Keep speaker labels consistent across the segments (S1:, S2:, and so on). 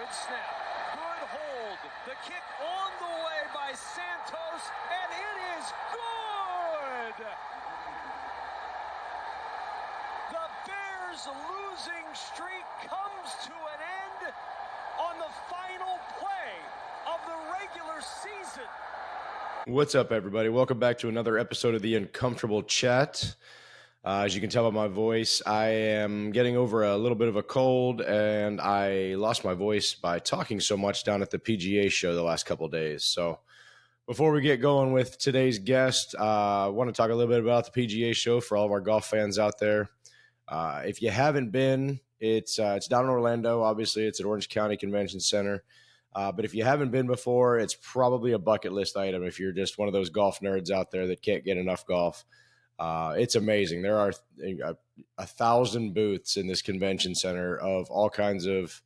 S1: Good snap. Good hold. The kick on the way by Santos, and it is good! The Bears' losing streak comes to an end on the final play of the regular season.
S2: What's up, everybody? Welcome back to another episode of the Uncomfortable Chat. As you can tell by my voice, I am getting over a little bit of a cold, and I lost my voice by talking so much down at the PGA show the last couple of days. So before we get going with today's guest, I want to talk a little bit about the PGA show for all of our golf fans out there. If you haven't been, it's down in Orlando. Obviously, it's at Orange County Convention Center. But if you haven't been before, it's probably a bucket list item if you're just one of those golf nerds out there that can't get enough golf. It's amazing. There are 1,000 booths in this convention center of all kinds of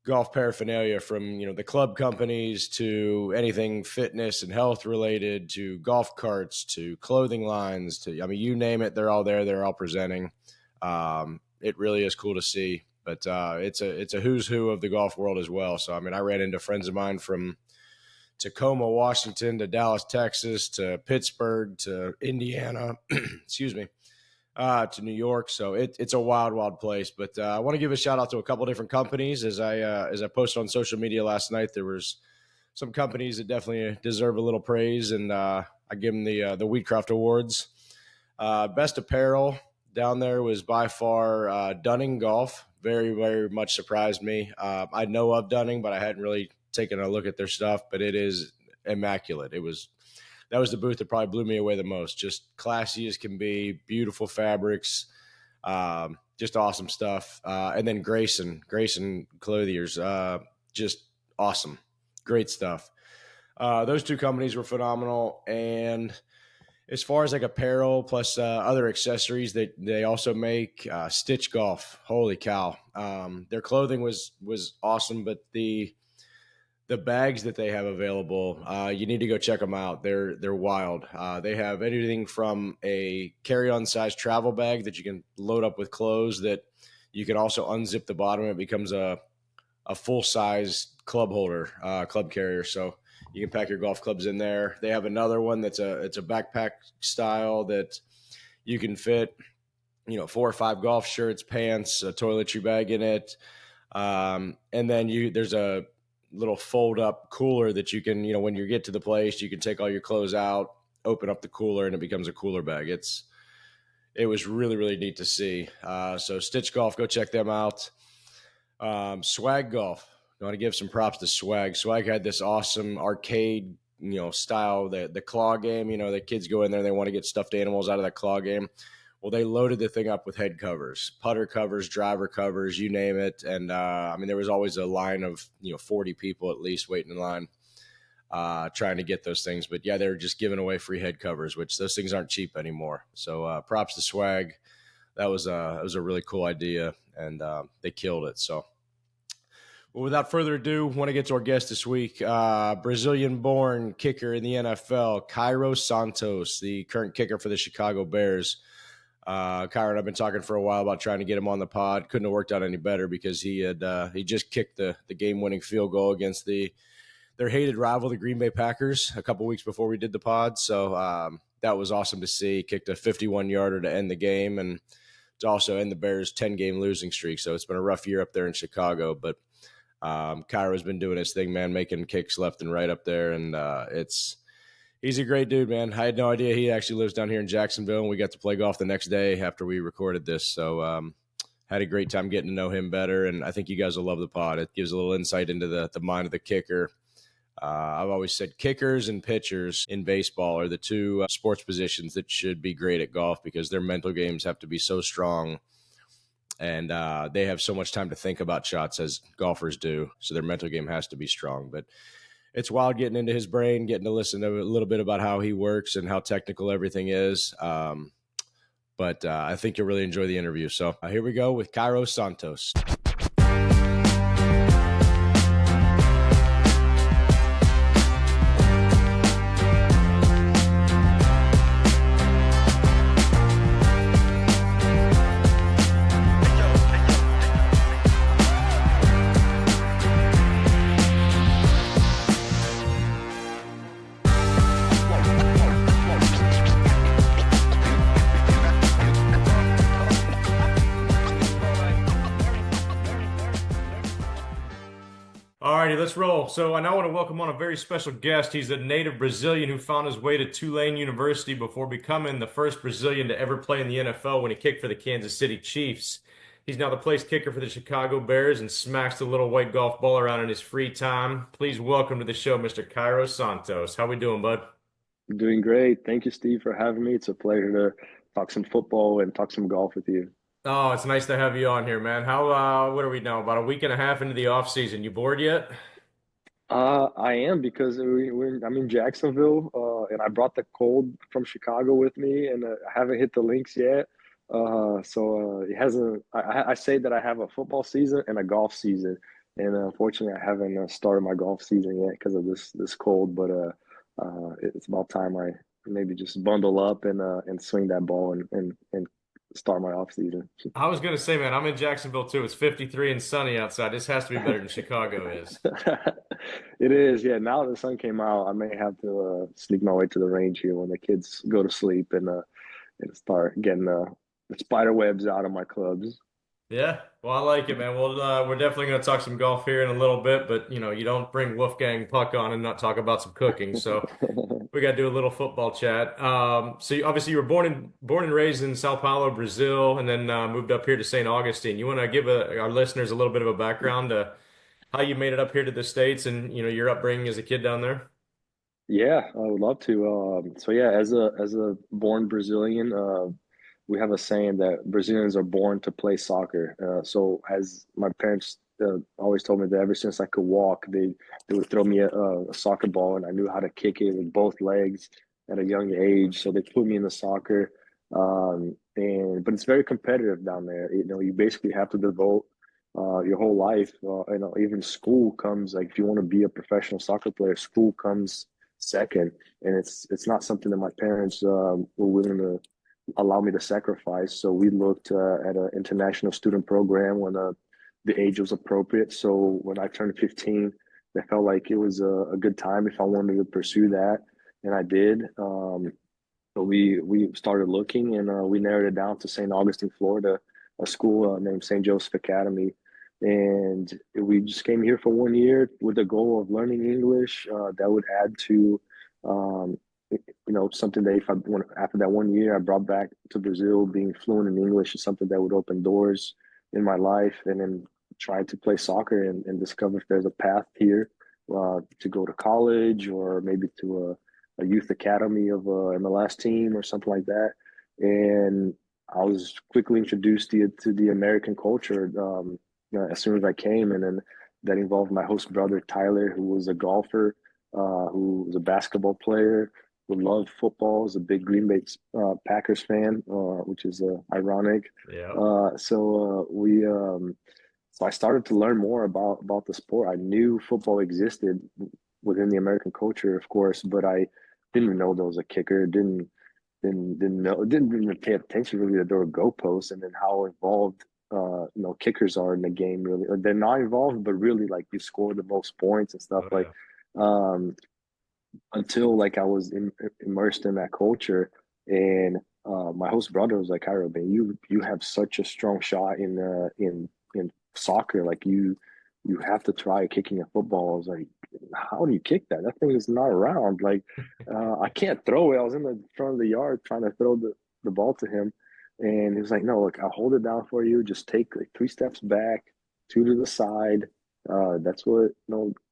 S2: golf paraphernalia, from the club companies to anything fitness and health related, to golf carts, to clothing lines, to you name it, they're all there. They're all presenting. It really is cool to see. But it's a who's who of the golf world as well. So, I ran into friends of mine from Tacoma, Washington, to Dallas, Texas, to Pittsburgh, to Indiana, excuse me, to New York. So it's a wild, wild place. But I want to give a shout out to a couple different companies. As I posted on social media last night, there was some companies that definitely deserve a little praise, and I give them the Wheatcroft Awards. Best apparel down there was by far Dunning Golf. Very, very much surprised me. I know of Dunning, but I hadn't really taken a look at their stuff, but it is immaculate. That was the booth that probably blew me away the most. Just classy as can be, beautiful fabrics, just awesome stuff. And then Grayson Clothiers, just awesome. Great stuff. Those two companies were phenomenal. And as far as like apparel plus other accessories that they also make, Stitch Golf, holy cow. Their clothing was awesome, but the bags that they have available, you need to go check them out. They're wild. They have anything from a carry-on size travel bag that you can load up with clothes that you can also unzip the bottom. It becomes a full-size club holder, club carrier. So you can pack your golf clubs in there. They have another one it's a backpack style that you can fit, 4 or 5 golf shirts, pants, a toiletry bag in it. And then there's a little fold up cooler that you can, when you get to the place, you can take all your clothes out, open up the cooler, and it becomes a cooler bag. It was really, really neat to see. So Stitch Golf, go check them out. Swag Golf. I want to give some props to Swag. Swag had this awesome arcade, style, the claw game. The kids go in there and they want to get stuffed animals out of that claw game. Well, they loaded the thing up with head covers, putter covers, driver covers, you name it. And, there was always a line of, 40 people at least waiting in line trying to get those things. But, yeah, they're just giving away free head covers, which those things aren't cheap anymore. So props to Swag. That was a really cool idea, and they killed it. So, well, without further ado, I want to get to our guest this week, Brazilian-born kicker in the NFL, Cairo Santos, the current kicker for the Chicago Bears. Cairo and I've been talking for a while about trying to get him on the pod. Couldn't have worked out any better because he just kicked the game-winning field goal against their hated rival, the Green Bay Packers, a couple weeks before we did the pod. So that was awesome to see. He kicked a 51-yarder to end the game, and to also end the Bears' 10-game losing streak. So it's been a rough year up there in Chicago, but Cairo's been doing his thing, man, making kicks left and right up there, and he's a great dude, man. I had no idea he actually lives down here in Jacksonville, and we got to play golf the next day after we recorded this. So had a great time getting to know him better, and I think you guys will love the pod. It gives a little insight into the mind of the kicker. I've always said kickers and pitchers in baseball are the two sports positions that should be great at golf because their mental games have to be so strong, and they have so much time to think about shots as golfers do, so their mental game has to be strong. But it's wild getting into his brain, getting to listen to a little bit about how he works and how technical everything is. But I think you'll really enjoy the interview. So here we go with Cairo Santos.
S3: Alrighty, let's roll. So I now want to welcome on a very special guest. He's a native Brazilian who found his way to Tulane University before becoming the first Brazilian to ever play in the NFL when he kicked for the Kansas City Chiefs. He's now the place kicker for the Chicago Bears and smacks the little white golf ball around in his free time. Please welcome to the show, Mr. Cairo Santos. How we doing, bud?
S4: Doing great. Thank you, Steve, for having me. It's a pleasure to talk some football and talk some golf with you.
S3: Oh, it's nice to have you on here, man. What are we now? About a week and a half into the off season. You bored yet?
S4: I am because I'm in Jacksonville, and I brought the cold from Chicago with me, and I haven't hit the links yet. It hasn't. I say that I have a football season and a golf season, and unfortunately, I haven't started my golf season yet because of this cold. But it's about time I maybe just bundle up and swing that ball and start my off season.
S3: I was gonna say, man, I'm in Jacksonville too. It's 53 and sunny outside. This has to be better than Chicago is.
S4: It is, yeah. Now the sun came out, I may have to sneak my way to the range here when the kids go to sleep and start getting the spider webs out of my clubs.
S3: Yeah, well, I like it, man. Well, we're definitely going to talk some golf here in a little bit, but you don't bring Wolfgang Puck on and not talk about some cooking. So we got to do a little football chat. Obviously you were born and raised in Sao Paulo, Brazil, and then moved up here to St. Augustine. You want to give our listeners a little bit of a background to how you made it up here to the States and your upbringing as a kid down there?
S4: Yeah, I would love to. Yeah, as a born Brazilian, we have a saying that Brazilians are born to play soccer. So as my parents always told me that ever since I could walk, they would throw me a soccer ball, and I knew how to kick it with both legs at a young age. So they put me in the soccer, and but it's very competitive down there. You basically have to devote your whole life. Even school comes like if you want to be a professional soccer player, school comes second, and it's not something that my parents were willing to allow me to sacrifice. So we looked at an international student program when the age was appropriate. So when I turned 15, I felt like it was a good time if I wanted to pursue that, and I did. So we started looking, and we narrowed it down to St. Augustine, Florida, a school named St. Joseph Academy. And we just came here for 1 year with the goal of learning English. That would add to, um, something that if I want after that 1 year, I brought back to Brazil. Being fluent in English is something that would open doors in my life, and then try to play soccer and discover if there's a path here to go to college or maybe to a youth academy of a MLS team or something like that. And I was quickly introduced to the American culture as soon as I came, and then that involved my host brother Tyler, who was a golfer, who was a basketball player, who loved football, was a big Green Bay Packers fan, which is ironic.
S3: Yeah.
S4: So I started to learn more about the sport. I knew football existed within the American culture, of course, but I didn't know there was a kicker. Didn't even pay attention really that there were goalposts, and then how involved kickers are in the game. Really, or they're not involved, but really like you score the most points and stuff.
S3: Oh
S4: Like
S3: yeah.
S4: um, until like I was immersed in that culture, and my host brother was like, "Cairo, man, you have such a strong shot in soccer. Like you have to try kicking a football." I was like, "How do you kick that? That thing is not around. Like I can't throw it." I was in the front of the yard trying to throw the ball to him, and he was like, "No, look, I'll hold it down for you. Just take like 3 steps back, two to the side. That's what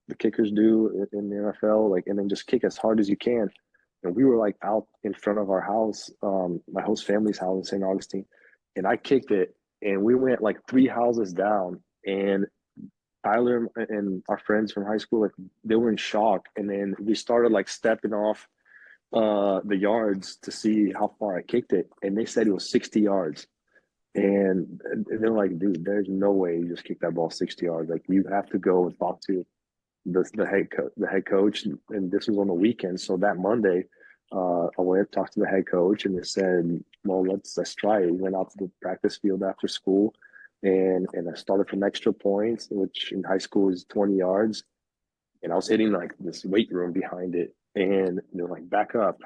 S4: the kickers do in the NFL, like, and then just kick as hard as you can." And we were like out in front of our house, my host family's house in St. Augustine, and I kicked it, and we went like 3 houses down, and Tyler and our friends from high school, like they were in shock, and then we started like stepping off the yards to see how far I kicked it, and they said it was 60 yards. And they're like, dude, there's no way you just kick that ball 60 yards. Like you have to go and talk to the head coach, and this was on the weekend. So that Monday, I went and talked to the head coach, and they said, "Well, let's try it." We went out to the practice field after school, and I started from extra points, which in high school is 20 yards, and I was hitting like this weight room behind it, and they're like, "Back up."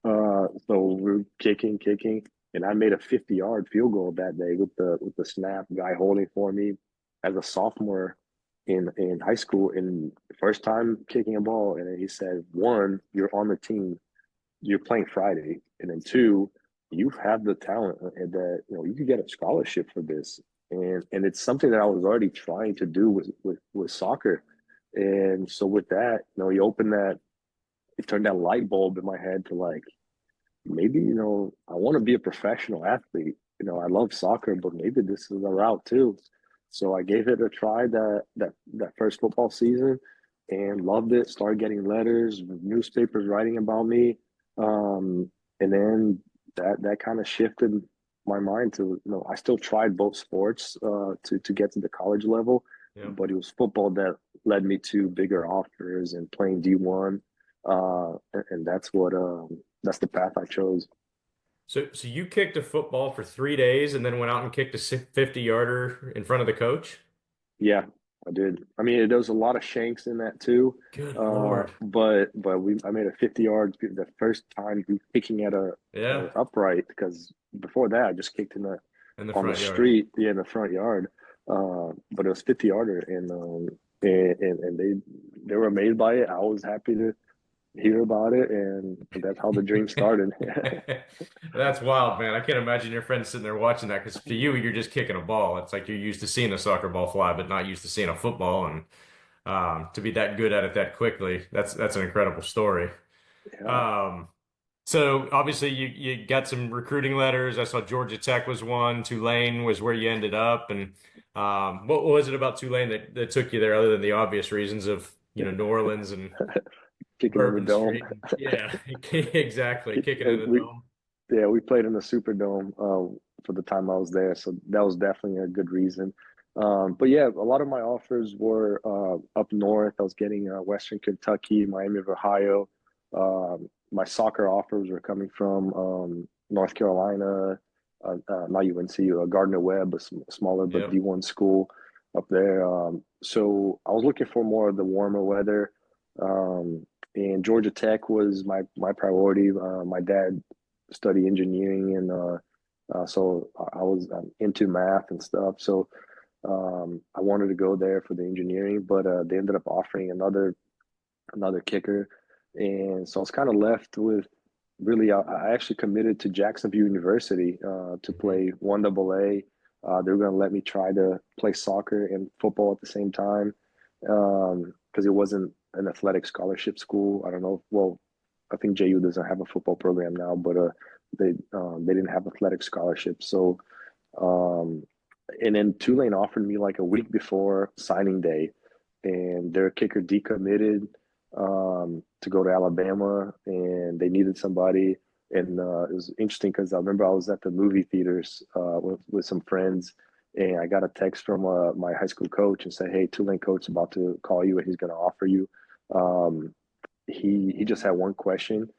S4: So we're kicking, and I made a 50-yard field goal that day with the snap guy holding for me as a sophomore in high school, in first time kicking a ball, and he said, one, you're on the team, you're playing Friday, and then two, you have the talent and that you could get a scholarship for this, and it's something that I was already trying to do with soccer, and so with that, he opened that, it turned that light bulb in my head to like maybe I want to be a professional athlete. I love soccer, but maybe this is a route too. So I gave it a try that first football season and loved it. Started getting letters, newspapers writing about me, and then that kind of shifted my mind to I still tried both sports to get to the college level,
S3: Yeah.
S4: but it was football that led me to bigger offers and playing D1, and that's the path I chose.
S3: So you kicked a football for 3 days and then went out and kicked a 50-yarder in front of the coach?
S4: Yeah, I did. I mean, there was a lot of shanks in that too.
S3: Good Lord.
S4: But I made a 50 yard the first time kicking at a
S3: Yeah,
S4: upright, because before that I just kicked
S3: in the
S4: on the
S3: front yard.
S4: street, yeah, in the front yard. But it was 50 yarder, and they were amazed by it. I was happy to hear about it, and that's how the dream started.
S3: That's wild, man. I can't imagine your friends sitting there watching that because to you, you're just kicking a ball. It's like you're used to seeing a soccer ball fly, but not used to seeing a football. And to be that good at it that quickly, that's an incredible story.
S4: Yeah.
S3: Um, so obviously you got some recruiting letters. I saw Georgia Tech was one. Tulane was where you ended up. And what was it about Tulane that took you there, other than the obvious reasons of New Orleans and
S4: Kicking in the
S3: Bourbon
S4: dome.
S3: Street? Yeah, exactly. Kicking in
S4: And
S3: the
S4: we
S3: dome.
S4: Yeah, we played in the Superdome for the time I was there, so that was definitely a good reason. But yeah, a lot of my offers were up north. I was getting Western Kentucky, Miami of Ohio. My soccer offers were coming from North Carolina, not UNC, Gardner Webb, a smaller but
S3: Yep.
S4: D1 school up there. So I was looking for more of the warmer weather. And Georgia Tech was my priority. My dad study engineering, and so I was into math and stuff. So I wanted to go there for the engineering, but they ended up offering another kicker, and so I was kind of left with really. I actually committed to Jacksonville University to
S3: Mhm.
S4: play 1AA. They were going to let me try to play soccer and football at the same time, because it wasn't an athletic scholarship school. I don't know. Well, I think JU doesn't have a football program now, but they didn't have athletic scholarships. So um, and then Tulane offered me like a week before signing day, and their kicker decommitted to go to Alabama, and they needed somebody. And it was interesting because I remember I was at the movie theaters with some friends, and I got a text from my high school coach and said, "Hey, Tulane coach is about to call you, and he's going to offer you." Um, he just had one question,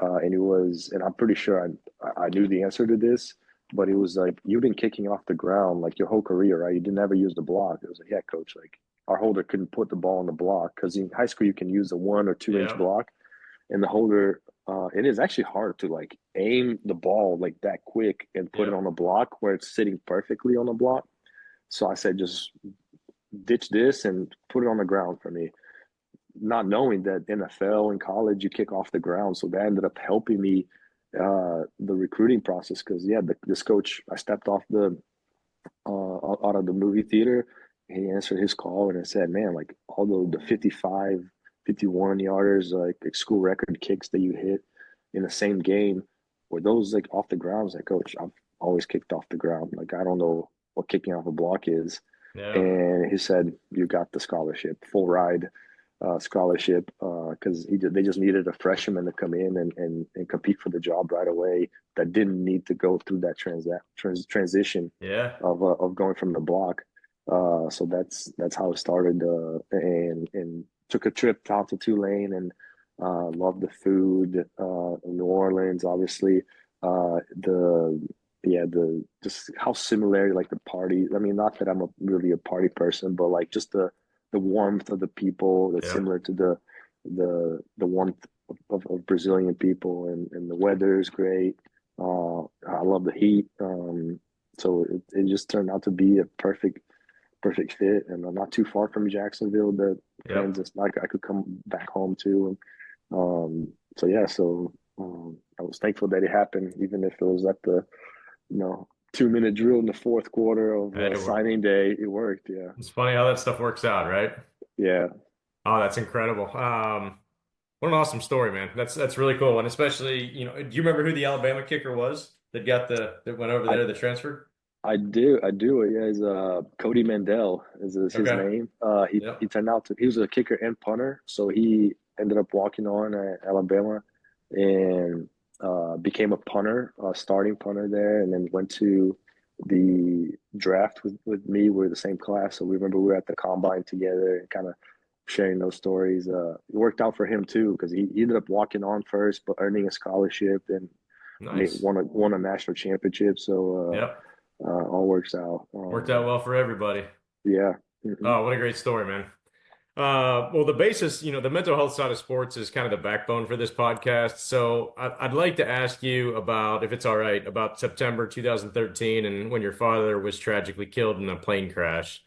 S4: and it was, and I'm pretty sure I knew the answer to this, but it was like, you've been kicking off the ground like your whole career, right? You didn't ever use the block. It was like, yeah, coach, like our holder couldn't put the ball on the block, because in high school you can use a 1 or 2 inch
S3: Yeah.
S4: block, and the holder, it is actually hard to like aim the ball like that quick and put it
S3: Yep.
S4: on the block where it's sitting perfectly on the block. So I said, just ditch this and put it on the ground for me, not knowing that NFL and college you kick off the ground. So that ended up helping me the recruiting process, because yeah, this coach, I stepped off the out of the movie theater. He answered his call and I said, man, like all the 55, 51 yarders, like school record kicks that you hit in the same game, were those like off the ground? I was like, coach, I've always kicked off the ground. Like I don't know what kicking off a block is.
S3: Yeah.
S4: And he said, you got the scholarship, full ride scholarship, because they just needed a freshman to come in and compete for the job right away, that didn't need to go through that transition
S3: Yeah.
S4: of going from the block. So that's how it started, and took a trip down to Tulane, and loved the food, New Orleans, obviously. The Yeah, the just how similar, like the party. I mean, not that I'm really a party person, but like just the warmth of the people that's
S3: Yeah.
S4: similar to the warmth of Brazilian people, and the weather is great. I love the heat. So it just turned out to be a perfect fit, and not too far from Jacksonville. The
S3: Yep.
S4: friends, I could come back home to. So yeah, I was thankful that it happened, even if it was at the 2-minute drill in the fourth quarter of
S3: Hey,
S4: signing day. It worked. Yeah,
S3: it's funny how that stuff works out, right?
S4: yeah,
S3: Oh, that's incredible. What an awesome story, man. That's really cool. And especially, do you remember who the Alabama kicker was that went over
S4: I
S3: there, the transfer?
S4: I do. Yeah, is Cody Mandel is his
S3: Okay.
S4: name. He
S3: Yep.
S4: turned out to he was a kicker and punter, so he ended up walking on at Alabama and became a punter, starting punter there, and then went to the draft with me. We're the same class, so we remember we were at the combine together and kind of sharing those stories. It worked out for him too because he ended up walking on first, but earning a scholarship and
S3: Nice.
S4: won a national championship. So.
S3: Yep.
S4: All works out.
S3: Worked out well for everybody.
S4: Yeah. Hmm.
S3: Oh, what a great story, man. Well, the basis, the mental health side of sports is kind of the backbone for this podcast. So I'd like to ask you about, if it's all right, about September 2013 and when your father was tragically killed in a plane crash.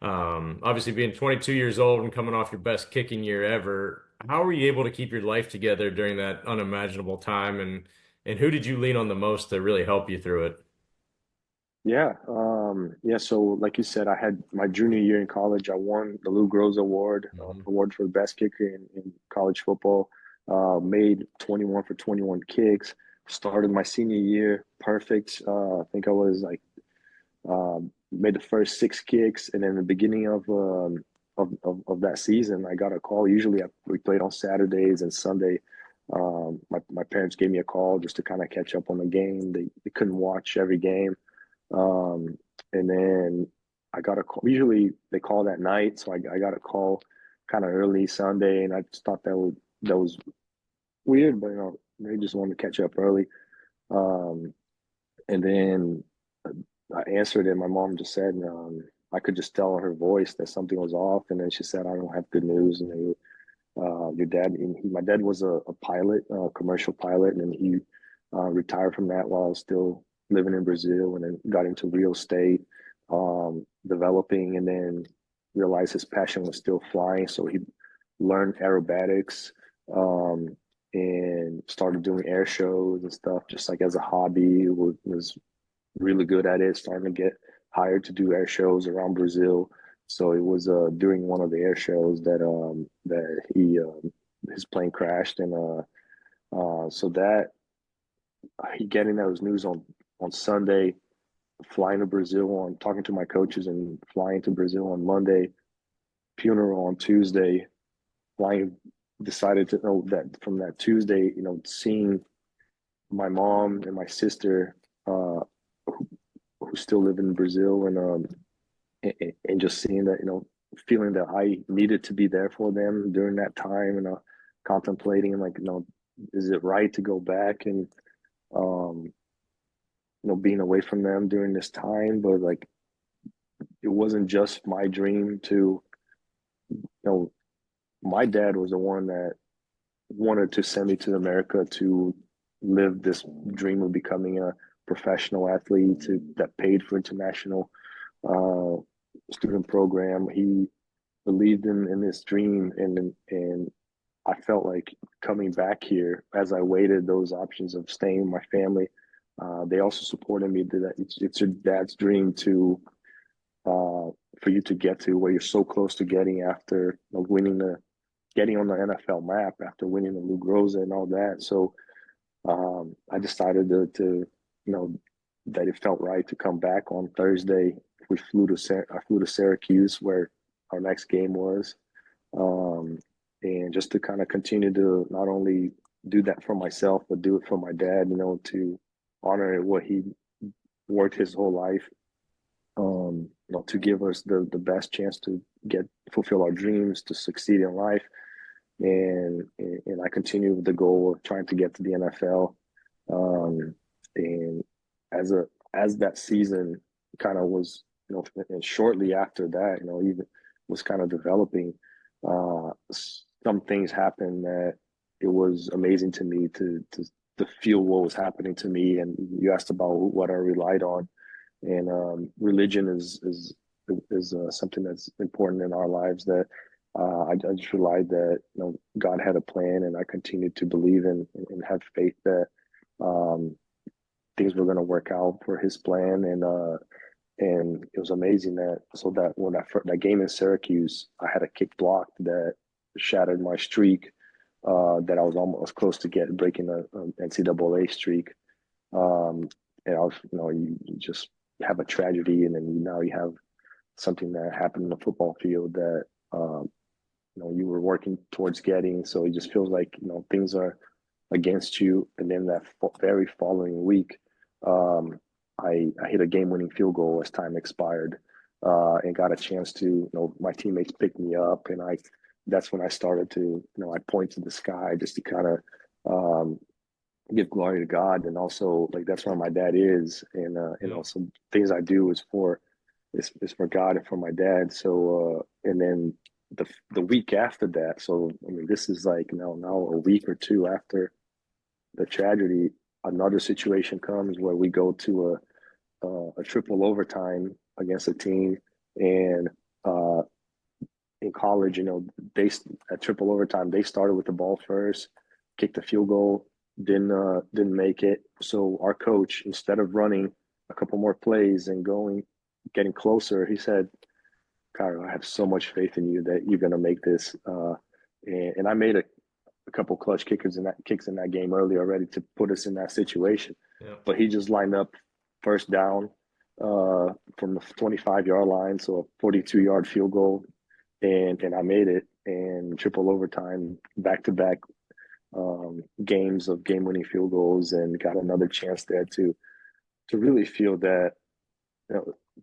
S3: Obviously, being 22 years old and coming off your best kicking year ever, how were you able to keep your life together during that unimaginable time? And who did you lean on the most to really help you through it?
S4: Yeah. Yeah. So, like you said, I had my junior year in college. I won the Lou Groza Award,
S3: Mhm.
S4: award for the best kicker in college football. Made 21 for 21 kicks. Started my senior year perfect. I think I was like made the first six kicks, and then the beginning of that season, I got a call. Usually, we played on Saturdays and Sunday. My parents gave me a call just to kind of catch up on the game. They couldn't watch every game, um, and then I got a call. Usually, they call that night, so I got a call kind of early Sunday, and I just thought that was weird, but they just wanted to catch up early. Um, and then I answered it. My mom just said I could just tell in her voice that something was off. And then she said, "I don't have good news." And your dad, my dad was a pilot, a commercial pilot, and he retired from that while still living in Brazil, and then got into real estate, developing, and then realized his passion was still flying. So he learned aerobatics, um, and started doing air shows and stuff, just like as a hobby. Was really good at it, starting to get hired to do air shows around Brazil. So it was during one of the air shows that he his plane crashed, and so that he getting those news on Sunday, flying to Brazil on talking to my coaches and flying to Brazil on Monday, funeral on Tuesday, flying decided to know that from that Tuesday, seeing my mom and my sister who, who still live in Brazil, and just seeing that, feeling that I needed to be there for them during that time, and contemplating like, is it right to go back and um, being away from them during this time, but like it wasn't just my dream to, know, my dad was the one that wanted to send me to America to live this dream of becoming a professional athlete that paid for international uh, student program. He believed in this dream, and I felt like coming back here as I waited those options of staying with my family. They also supported me that it's your dad's dream to for you to get to where you're so close to getting after getting on the NFL map after winning the Lou Groza and all that. So I decided to that it felt right to come back on Thursday. I flew to Syracuse where our next game was, um, and just to kind of continue to not only do that for myself but do it for my dad. To honor what he worked his whole life. To give us the best chance to get fulfill our dreams, to succeed in life, and I continue with the goal of trying to get to the NFL. And as that season kind of was, and shortly after that, even was kind of developing, some things happened that it was amazing to me to feel what was happening to me. And you asked about what I relied on, and religion is is something that's important in our lives. That I just relied that God had a plan, and I continued to believe and have faith that um, things were going to work out for His plan. And it was amazing that when that game in Syracuse, I had a kick blocked that shattered my streak. That I was almost close to breaking a NCAA streak. Um, and I was, you just have a tragedy, and then now you have something that happened in the football field that you were working towards getting. So it just feels like things are against you. And then that very following week, um, I hit a game-winning field goal as time expired, and got a chance to, my teammates picked me up, and that's when I started to, I point to the sky just to kind of give glory to God, and also like that's where my dad is, and also things I do is for God and for my dad. So and then the week after that, so I mean this is like now a week or two after the tragedy, another situation comes where we go to a triple overtime against a team, and in college, they at triple overtime they started with the ball first, kicked a field goal, didn't make it. So our coach, instead of running a couple more plays and getting closer, he said, "Cairo, I have so much faith in you that you're gonna make this." And I made a couple clutch kicks in that game early already to put us in that situation.
S3: Yeah.
S4: But he just lined up first down from the 25-yard line, so a 42-yard field goal, and I made it. And triple overtime, back to back games of game winning field goals, and got another chance there to really feel that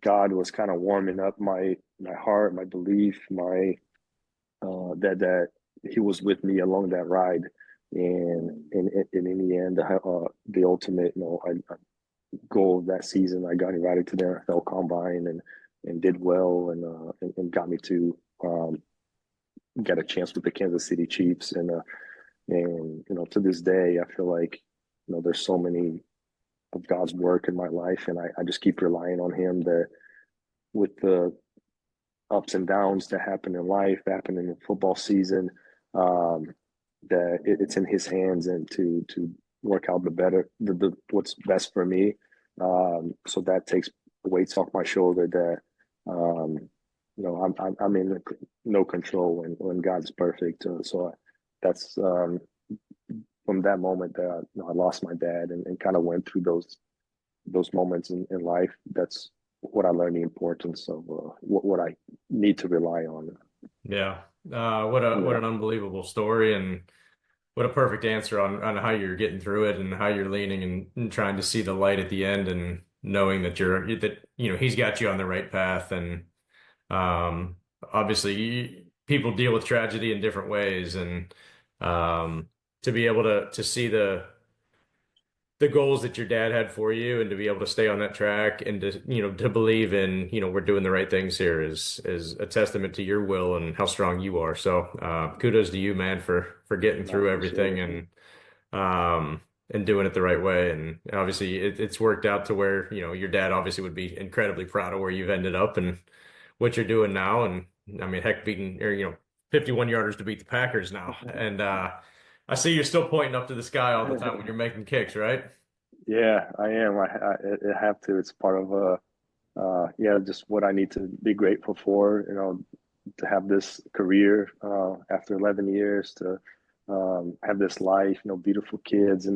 S4: God was kind of warming up my heart, my belief, my that He was with me along that ride, and in the end, the ultimate goal of that season, I got invited to the NFL Combine and did well, and got me to get a chance with the Kansas City Chiefs, and to this day, I feel like there's so many of God's work in my life, and I just keep relying on Him that with the ups and downs that happen in life, happen in the football season, that it's in His hands, and to work out the what's best for me. So that takes weights off my shoulder. That I'm in no control when God's perfect. So that's from that moment that I lost my dad, and kind of went through those moments in life. That's what I learned the importance of what I need to rely on.
S3: Yeah. What an unbelievable story, and what a perfect answer on how you're getting through it and how you're leaning and trying to see the light at the end, and knowing that he's got you on the right path. And obviously people deal with tragedy in different ways, and to be able to see the goals that your dad had for you, and to be able to stay on that track, and to believe in, we're doing the right things here, is a testament to your will and how strong you are. So kudos to you, man, for getting through everything, and doing it the right way. And obviously it's worked out to where, your dad obviously would be incredibly proud of where you've ended up and what you're doing now. And I mean, heck, beating, or 51 yarders to beat the Packers now. And I see you're still pointing up to the sky all the time when you're making kicks, right?
S4: Yeah, I am. I have to. It's part of just what I need to be grateful for. To have this career after 11 years, to have this life. Beautiful kids.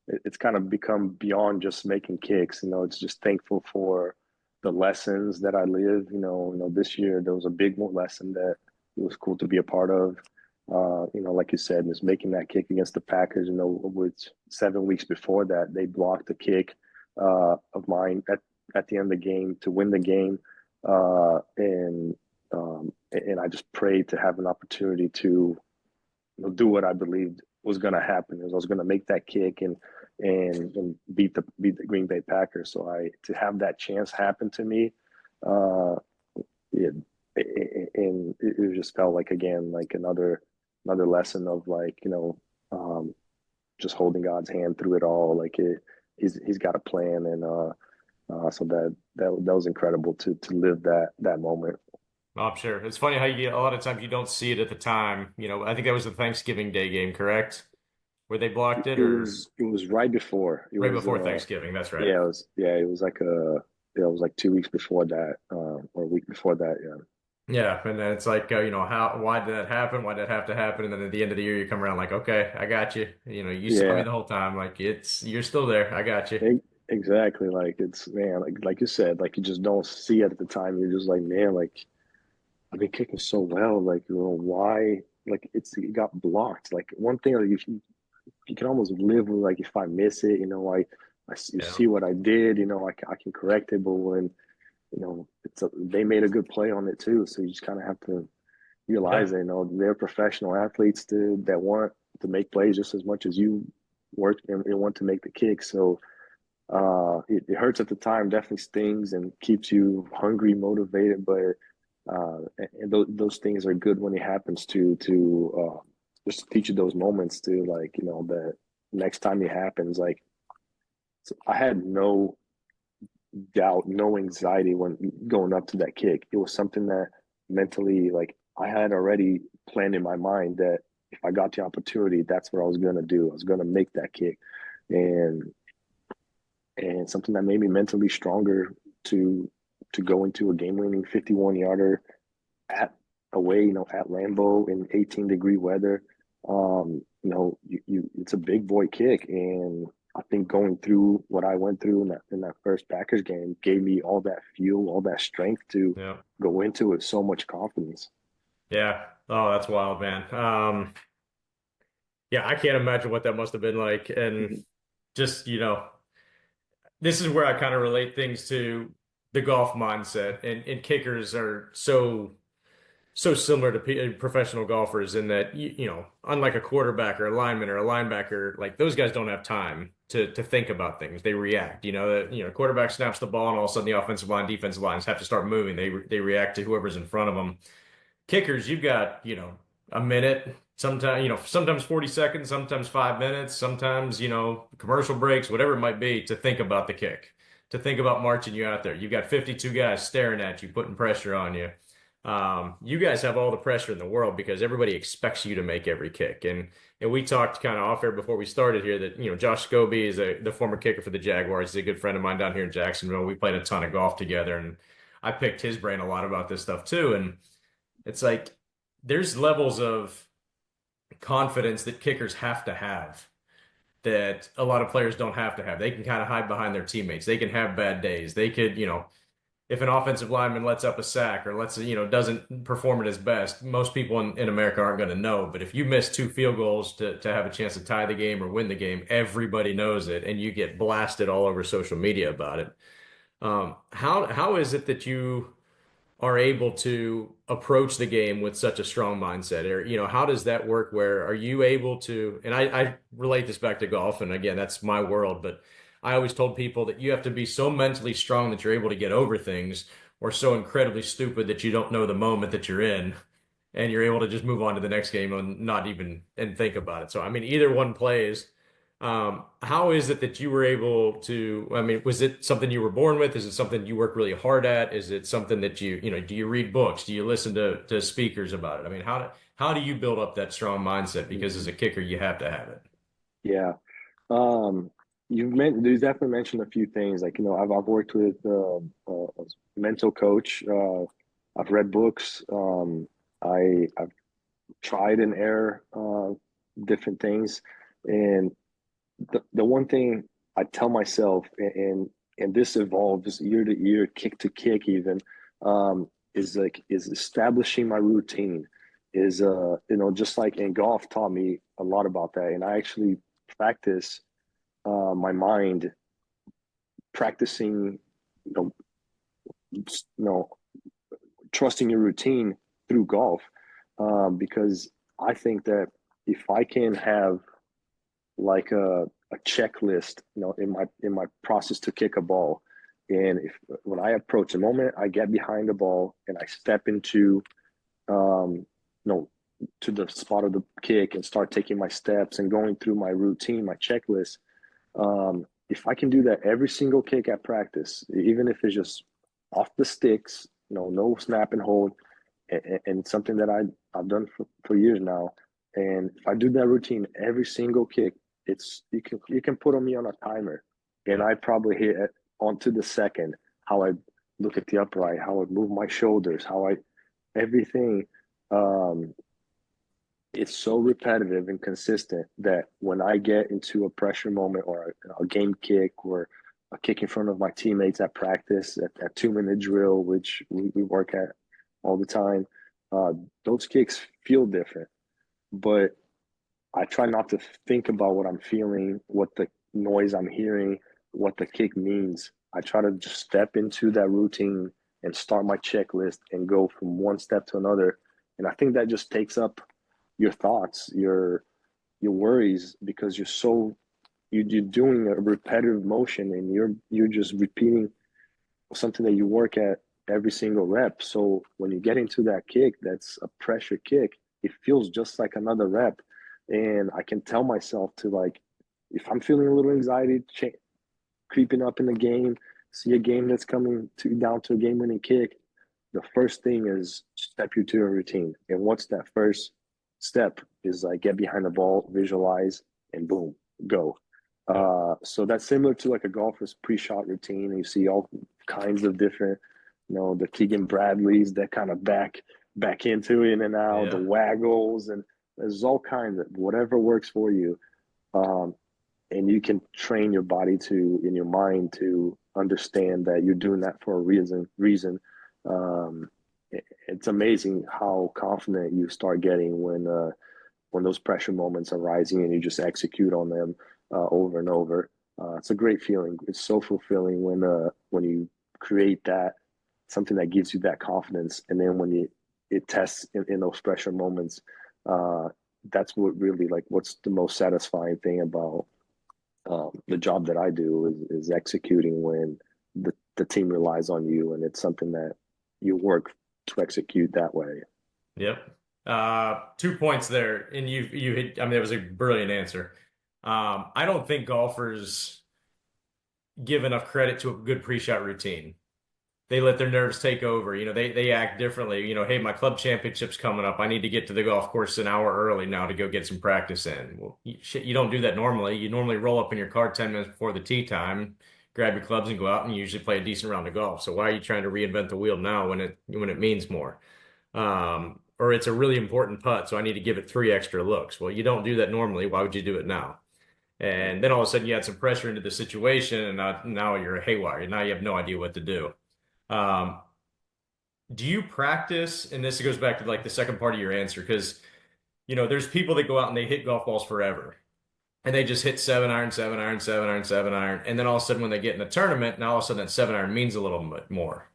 S4: It's kind of become beyond just making kicks. It's just thankful for the lessons that I live. This year there was a big lesson that it was cool to be a part of. Like you said, is making that kick against the Packers. Which 7 weeks before that, they blocked a kick of mine at the end of the game to win the game, and I just prayed to have an opportunity to do what I believed was going to happen. Is I was going to make that kick and beat the Green Bay Packers. So to have that chance happen to me, it just felt like, again, like another lesson of just holding God's hand through it all. Like he's got a plan, So that was incredible to live that moment.
S3: Oh, I'm sure. It's funny how a lot of times you don't see it at the time. I think that was the Thanksgiving Day game, correct? Where they blocked it, or
S4: It was right before. It
S3: right
S4: was
S3: before Thanksgiving. That's right.
S4: it was like it was like 2 weeks before that, or a week before that. Yeah.
S3: Yeah, and then it's like, why did that happen? Why did that have to happen? And then at the end of the year, you come around like, okay, I got you. You saw me
S4: Yeah,
S3: the whole time. Like you're still there. I got you.
S4: exactly. Like it's man, like you said, like you just don't see it at the time. You're just like, man, like I've been kicking so well. Like, why? Like it got blocked. Like one thing, like you can almost live with like if I miss it, you
S3: Yeah.
S4: see what I did. I can correct it. But when they made a good play on it too, so you just kind of have to realize
S3: Yeah.
S4: that they're professional athletes that want to make plays just as much as you work and want to make the kick. So it hurts at the time, definitely stings and keeps you hungry, motivated. But and those things are good when it happens to just teach you those moments to like that next time it happens. Like so I had no doubt, no anxiety when going up to that kick. It was something that mentally, like I had already planned in my mind that if I got the opportunity, that's what I was gonna do. I was gonna make that kick, and something that made me mentally stronger to go into a game-winning 51-yarder at away, at Lambeau in 18-degree weather. It's a big boy kick, and I think going through what I went through in that first Packers game gave me all that fuel, all that strength to
S3: Yeah.
S4: go into it, so much confidence.
S3: Yeah. Oh, that's wild, man. Yeah, I can't imagine what that must have been like. And just, this is where I kind of relate things to the golf mindset. And kickers are so similar to professional golfers in that unlike a quarterback or a lineman or a linebacker, like those guys don't have time to think about things. They react. Quarterback snaps the ball and all of a sudden the offensive line, defensive lines have to start moving. They react to whoever's in front of them. Kickers, you've got, a minute, sometimes 40 seconds, sometimes 5 minutes, sometimes, commercial breaks, whatever it might be, to think about the kick, to think about marching you out there. You've got 52 guys staring at you, putting pressure on you. You guys have all the pressure in the world because everybody expects you to make every kick. And we talked kind of off air before we started here that, Josh Scobie is the former kicker for the Jaguars. He's a good friend of mine down here in Jacksonville. We played a ton of golf together, and I picked his brain a lot about this stuff too. And it's like there's levels of confidence that kickers have to have that a lot of players don't have to have. They can kind of hide behind their teammates. They can have bad days. They could, if an offensive lineman lets up a sack or doesn't perform at his best, most people in America aren't going to know. But if you miss two field goals to have a chance to tie the game or win the game, everybody knows it, and you get blasted all over social media about it. How is it that you are able to approach the game with such a strong mindset? Or, how does that work? Where are you able to, and I relate this back to golf, and again, that's my world, but I always told people that you have to be so mentally strong that you're able to get over things, or so incredibly stupid that you don't know the moment that you're in, and you're able to just move on to the next game and not even and think about it. So, I mean, either one plays. How is it that you were able to, I mean, was it something you were born with? Is it something you work really hard at? Is it something that do you read books? Do you listen to speakers about it? I mean, how do you build up that strong mindset? Because as a kicker, you have to have it.
S4: Yeah. Um, you definitely mentioned a few things. Like, I've worked with a mental coach. I've read books. I've tried and error different things. And the one thing I tell myself, and this evolves year to year, kick to kick, even, is establishing my routine. Is just like in golf taught me a lot about that, and I actually practice my mind practicing, you know, you know, trusting your routine through golf, because I think that if I can have like a checklist, in my process to kick a ball. And if when I approach the moment, I get behind the ball and I step into, you know, to the spot of the kick and start taking my steps and going through my routine, my checklist. if I can do that every single kick at practice, even if it's just off the sticks, no snap and hold, and it's something that I've done for years now. And if I do that routine every single kick, it's you can put on me on a timer, and I probably hit it onto the second. How I look at the upright, how I move my shoulders, how I everything. Um, it's so repetitive and consistent that when I get into a pressure moment or a game kick or a kick in front of my teammates at practice at 2 minute drill, which we work at all the time, those kicks feel different. But I try not to think about what I'm feeling, what the noise I'm hearing, what the kick means. I try to just step into that routine and start my checklist and go from one step to another. And I think that just takes up your thoughts, your worries, because you're doing a repetitive motion and you're just repeating something that you work at every single rep. So when you get into that kick, that's a pressure kick, it feels just like another rep. And I can tell myself to, like, if I'm feeling a little anxiety creeping up in the game, see a game that's coming down to a game winning kick, the first thing is step you to a routine. And what's that first step is like get behind the ball, visualize, and boom, go. So that's similar to like a golfer's pre-shot routine. You see all kinds of different, the Keegan Bradleys that kind of back into in and out, the waggles, and there's all kinds of whatever works for you. And you can train your body in your mind to understand that you're doing that for a reason. It's amazing how confident you start getting when those pressure moments are rising and you just execute on them over and over. It's a great feeling. It's so fulfilling when you create that something that gives you that confidence, and then when it tests in those pressure moments, that's what really, like, what's the most satisfying thing about the job that I do is executing when the team relies on you, and it's something that you work to execute that way.
S3: Yep. 2 points there, and you hit. I mean, that was a brilliant answer. I don't think golfers give enough credit to a good pre-shot routine. They let their nerves take over. They act differently. Hey, my club championship's coming up. I need to get to the golf course an hour early now to go get some practice in. Well, you don't do that normally. You normally roll up in your car 10 minutes before the tee time, grab your clubs and go out and usually play a decent round of golf. So why are you trying to reinvent the wheel now when it means more? Or it's a really important putt, so I need to give it 3 extra looks. Well, you don't do that normally. Why would you do it now? And then all of a sudden you add some pressure into the situation, and now you're haywire. Now you have no idea what to do. Do you practice? And this goes back to like the second part of your answer, because there's people that go out and they hit golf balls forever, and they just hit 7-iron, 7-iron, 7-iron, 7-iron, and then all of a sudden when they get in a tournament, now all of a sudden that 7-iron means a little bit more.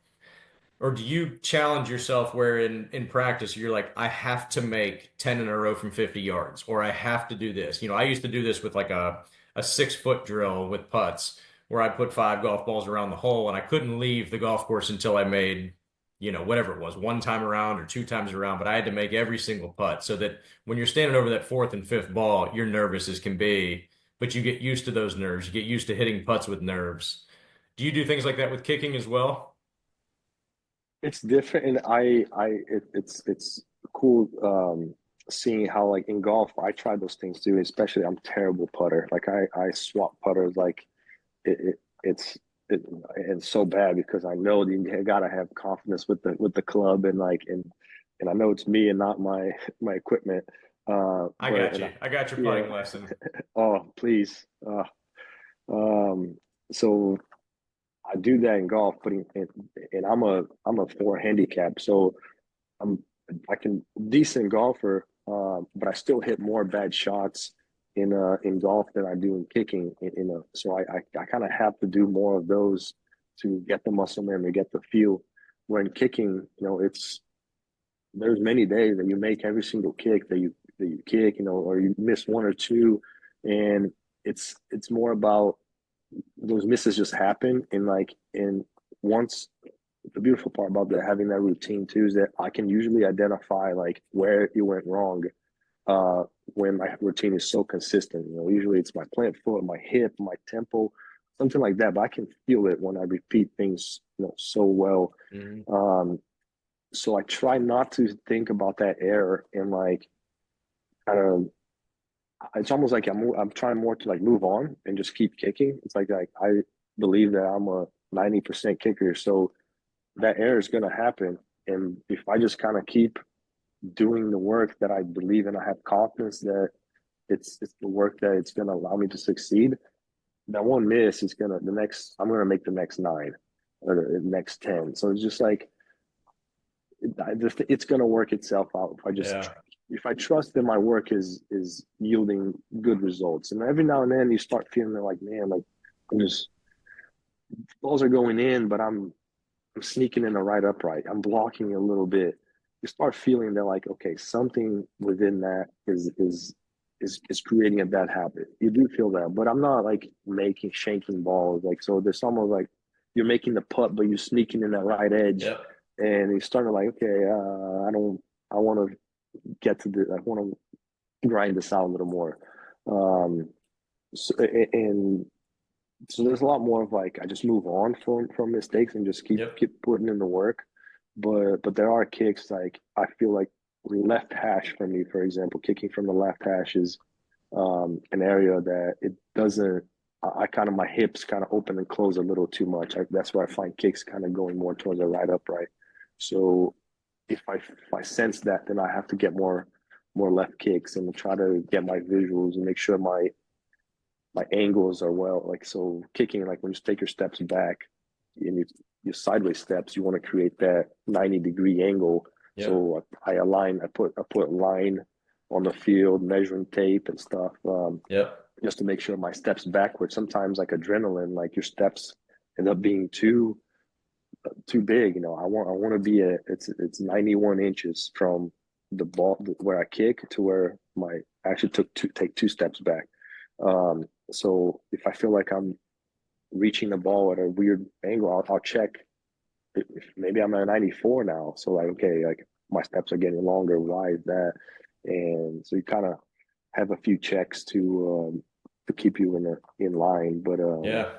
S3: Or do you challenge yourself where in practice you're like, I have to make 10 in a row from 50 yards, or I have to do this? I used to do this with like a 6-foot drill with putts where I put 5 golf balls around the hole, and I couldn't leave the golf course until I made, whatever it was, 1 time around or 2 times around, but I had to make every single putt so that when you're standing over that 4th and 5th ball, you're nervous as can be, but you get used to those nerves. You get used to hitting putts with nerves. Do you do things like that with kicking as well?
S4: It's different, and it's cool seeing how, like, in golf I try those things too. Especially, I'm terrible putter. Like I swap putters like it's so bad because I know that you gotta have confidence with the club, and I know it's me and not my equipment.
S3: I got you. I got your putting lesson.
S4: Oh, please. So I do that in golf, and I'm a 4 handicap, so I'm I can decent golfer, but I still hit more bad shots in golf than I do in kicking. So I kind of have to do more of those to get the muscle memory, get the feel. When kicking, there's many days that you make every single kick that you kick, or you miss one or two, and it's more about those misses just happen, and once the beautiful part about having that routine too is that I can usually identify like where it went wrong when my routine is so consistent. Usually it's my plant foot, my hip, my tempo, something like that. But I can feel it when I repeat things, so well.
S3: Mhm.
S4: Um, so I try not to think about that error and like kind of. It's almost like I'm trying more to like move on and just keep kicking. It's like I believe that I'm a 90% kicker, so that error is gonna happen. And if I just kind of keep doing the work that I believe in, I have confidence that it's the work that it's gonna allow me to succeed. That one miss is gonna the next. I'm gonna make the next nine or the next 10. So it's just like it's going to work itself out if I just
S3: Yeah.
S4: if I trust that my work is yielding good results. And every now and then you start feeling like, man, like I'm just balls are going in, but I'm sneaking in the right upright. I'm blocking a little bit. You start feeling that like, okay, something within that is creating a bad habit. You do feel that, but I'm not like making shanking balls. Like so, there's almost like you're making the putt, but you're sneaking in that right edge,
S3: Yep.
S4: and you're starting to like, okay, I don't, I want to I want to grind this out a little more. Um, and so there's a lot more of like I just move on from mistakes and just
S3: Yep.
S4: keep putting in the work. But there are kicks like I feel like left hash for me, for example, kicking from the left hash is an area that it doesn't. I kind of my hips kind of open and close a little too much. That's where I find kicks kind of going more towards the right upright. So if I sense that, then I have to get more left kicks and try to get my visuals and make sure my angles are well. Like so, kicking like when you take your steps back and your sideways steps, you want to create that 90-degree angle.
S3: Yep.
S4: So I align. I put line on the field, measuring tape and stuff,
S3: Yep.
S4: just to make sure my steps backward. Sometimes like adrenaline, like your steps end up being too big. I want to be it's 91 inches from the ball where I kick to where my I actually take 2 steps back. So if I feel like I'm reaching the ball at a weird angle, I'll check if maybe I'm at 94 now. So like, okay, like my steps are getting longer. Why is that? And so you kind of have a few checks to keep you in line.
S3: Yeah.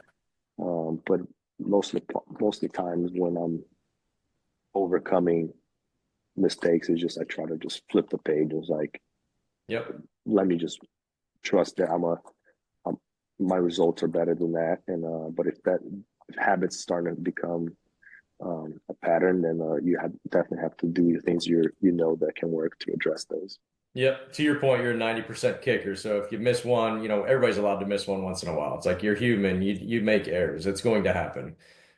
S4: But most of the times when I'm overcoming mistakes is just I try to just flip the page. It's like
S3: Yep.
S4: let me just trust that I'm my results are better than that. And but if habits starting to become a pattern, then definitely have to do the things that can work to address those.
S3: Yep. To your point, you're a 90% kicker. So if you miss one, everybody's allowed to miss one once in a while. It's like you're human. You make errors. It's going to happen.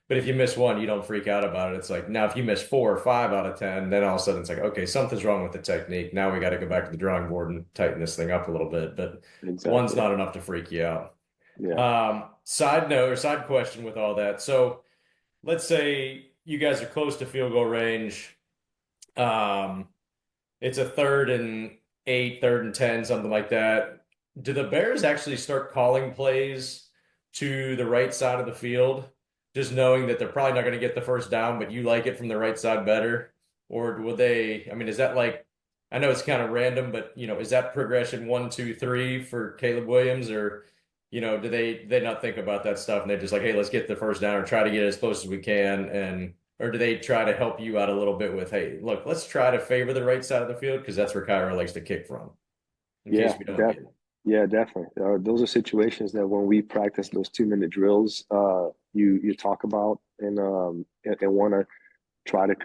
S3: But if you miss one, you don't freak out about it. It's like now if you miss 4 or 5 out of 10, then all of a sudden it's like, okay, something's wrong with the technique. Now we got to go back to the drawing board and tighten this thing up a little bit. But one's
S4: Exactly.
S3: not enough to freak you out.
S4: Yeah.
S3: Side note or side question with all that. So let's say you guys are close to field goal range. Um, it's a 3rd and 8, 3rd and 10, something like that. Do the Bears actually start calling plays to the right side of the field, just knowing that they're probably not going to get the first down, but you like it from the right side better? Or will they, I mean, is that like, I know it's kind of random, but is that progression 1, 2, 3 for Caleb Williams, or do they not think about that stuff and they're just like, hey, let's get the first down or try to get as close as we can, and or do they try to help you out a little bit with, hey, look, let's try to favor the right side of the field because that's where Cairo likes to kick from, in case
S4: Yeah,
S3: we don't get it.
S4: yeah, definitely. Those are situations that when we practice those 2-minute drills, you talk about and want to try to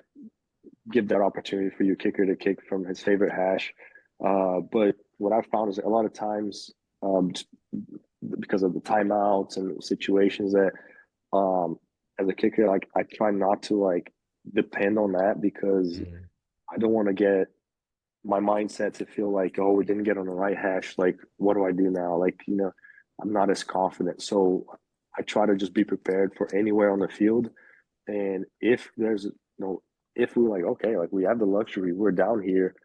S4: give that opportunity for your kicker to kick from his favorite hash. But what I've found is that a lot of times, because of the timeouts and situations that, as a kicker, like I try not to like depend on that because
S3: Mhm.
S4: I don't want to get my mindset to feel like, oh, we didn't get on the right hash. Like, what do I do now? Like, I'm not as confident. So I try to just be prepared for anywhere on the field. And if there's, if we're like, okay, like we have the luxury, we're down here,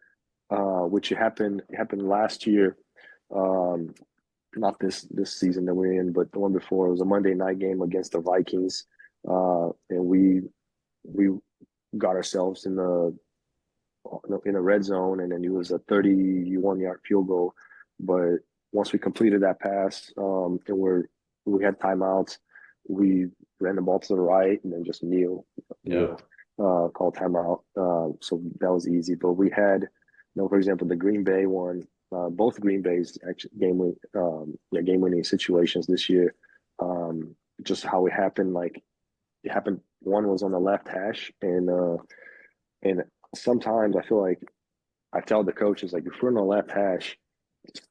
S4: which it happened last year, um, not this season that we're in, but the one before. It was a Monday night game against the Vikings, and we got ourselves in a red zone, and then it was a 31-yard field goal. But once we completed that pass, and we had timeouts, we ran the ball to the right and then just
S3: Yeah.
S4: call timeout. So that was easy. But we had, for example, the Green Bay one, both Green Bay's actually game winning situations this year. Just how it happened, like it happened. One was on the left hash, and sometimes I feel like I tell the coaches like if we're on the left hash,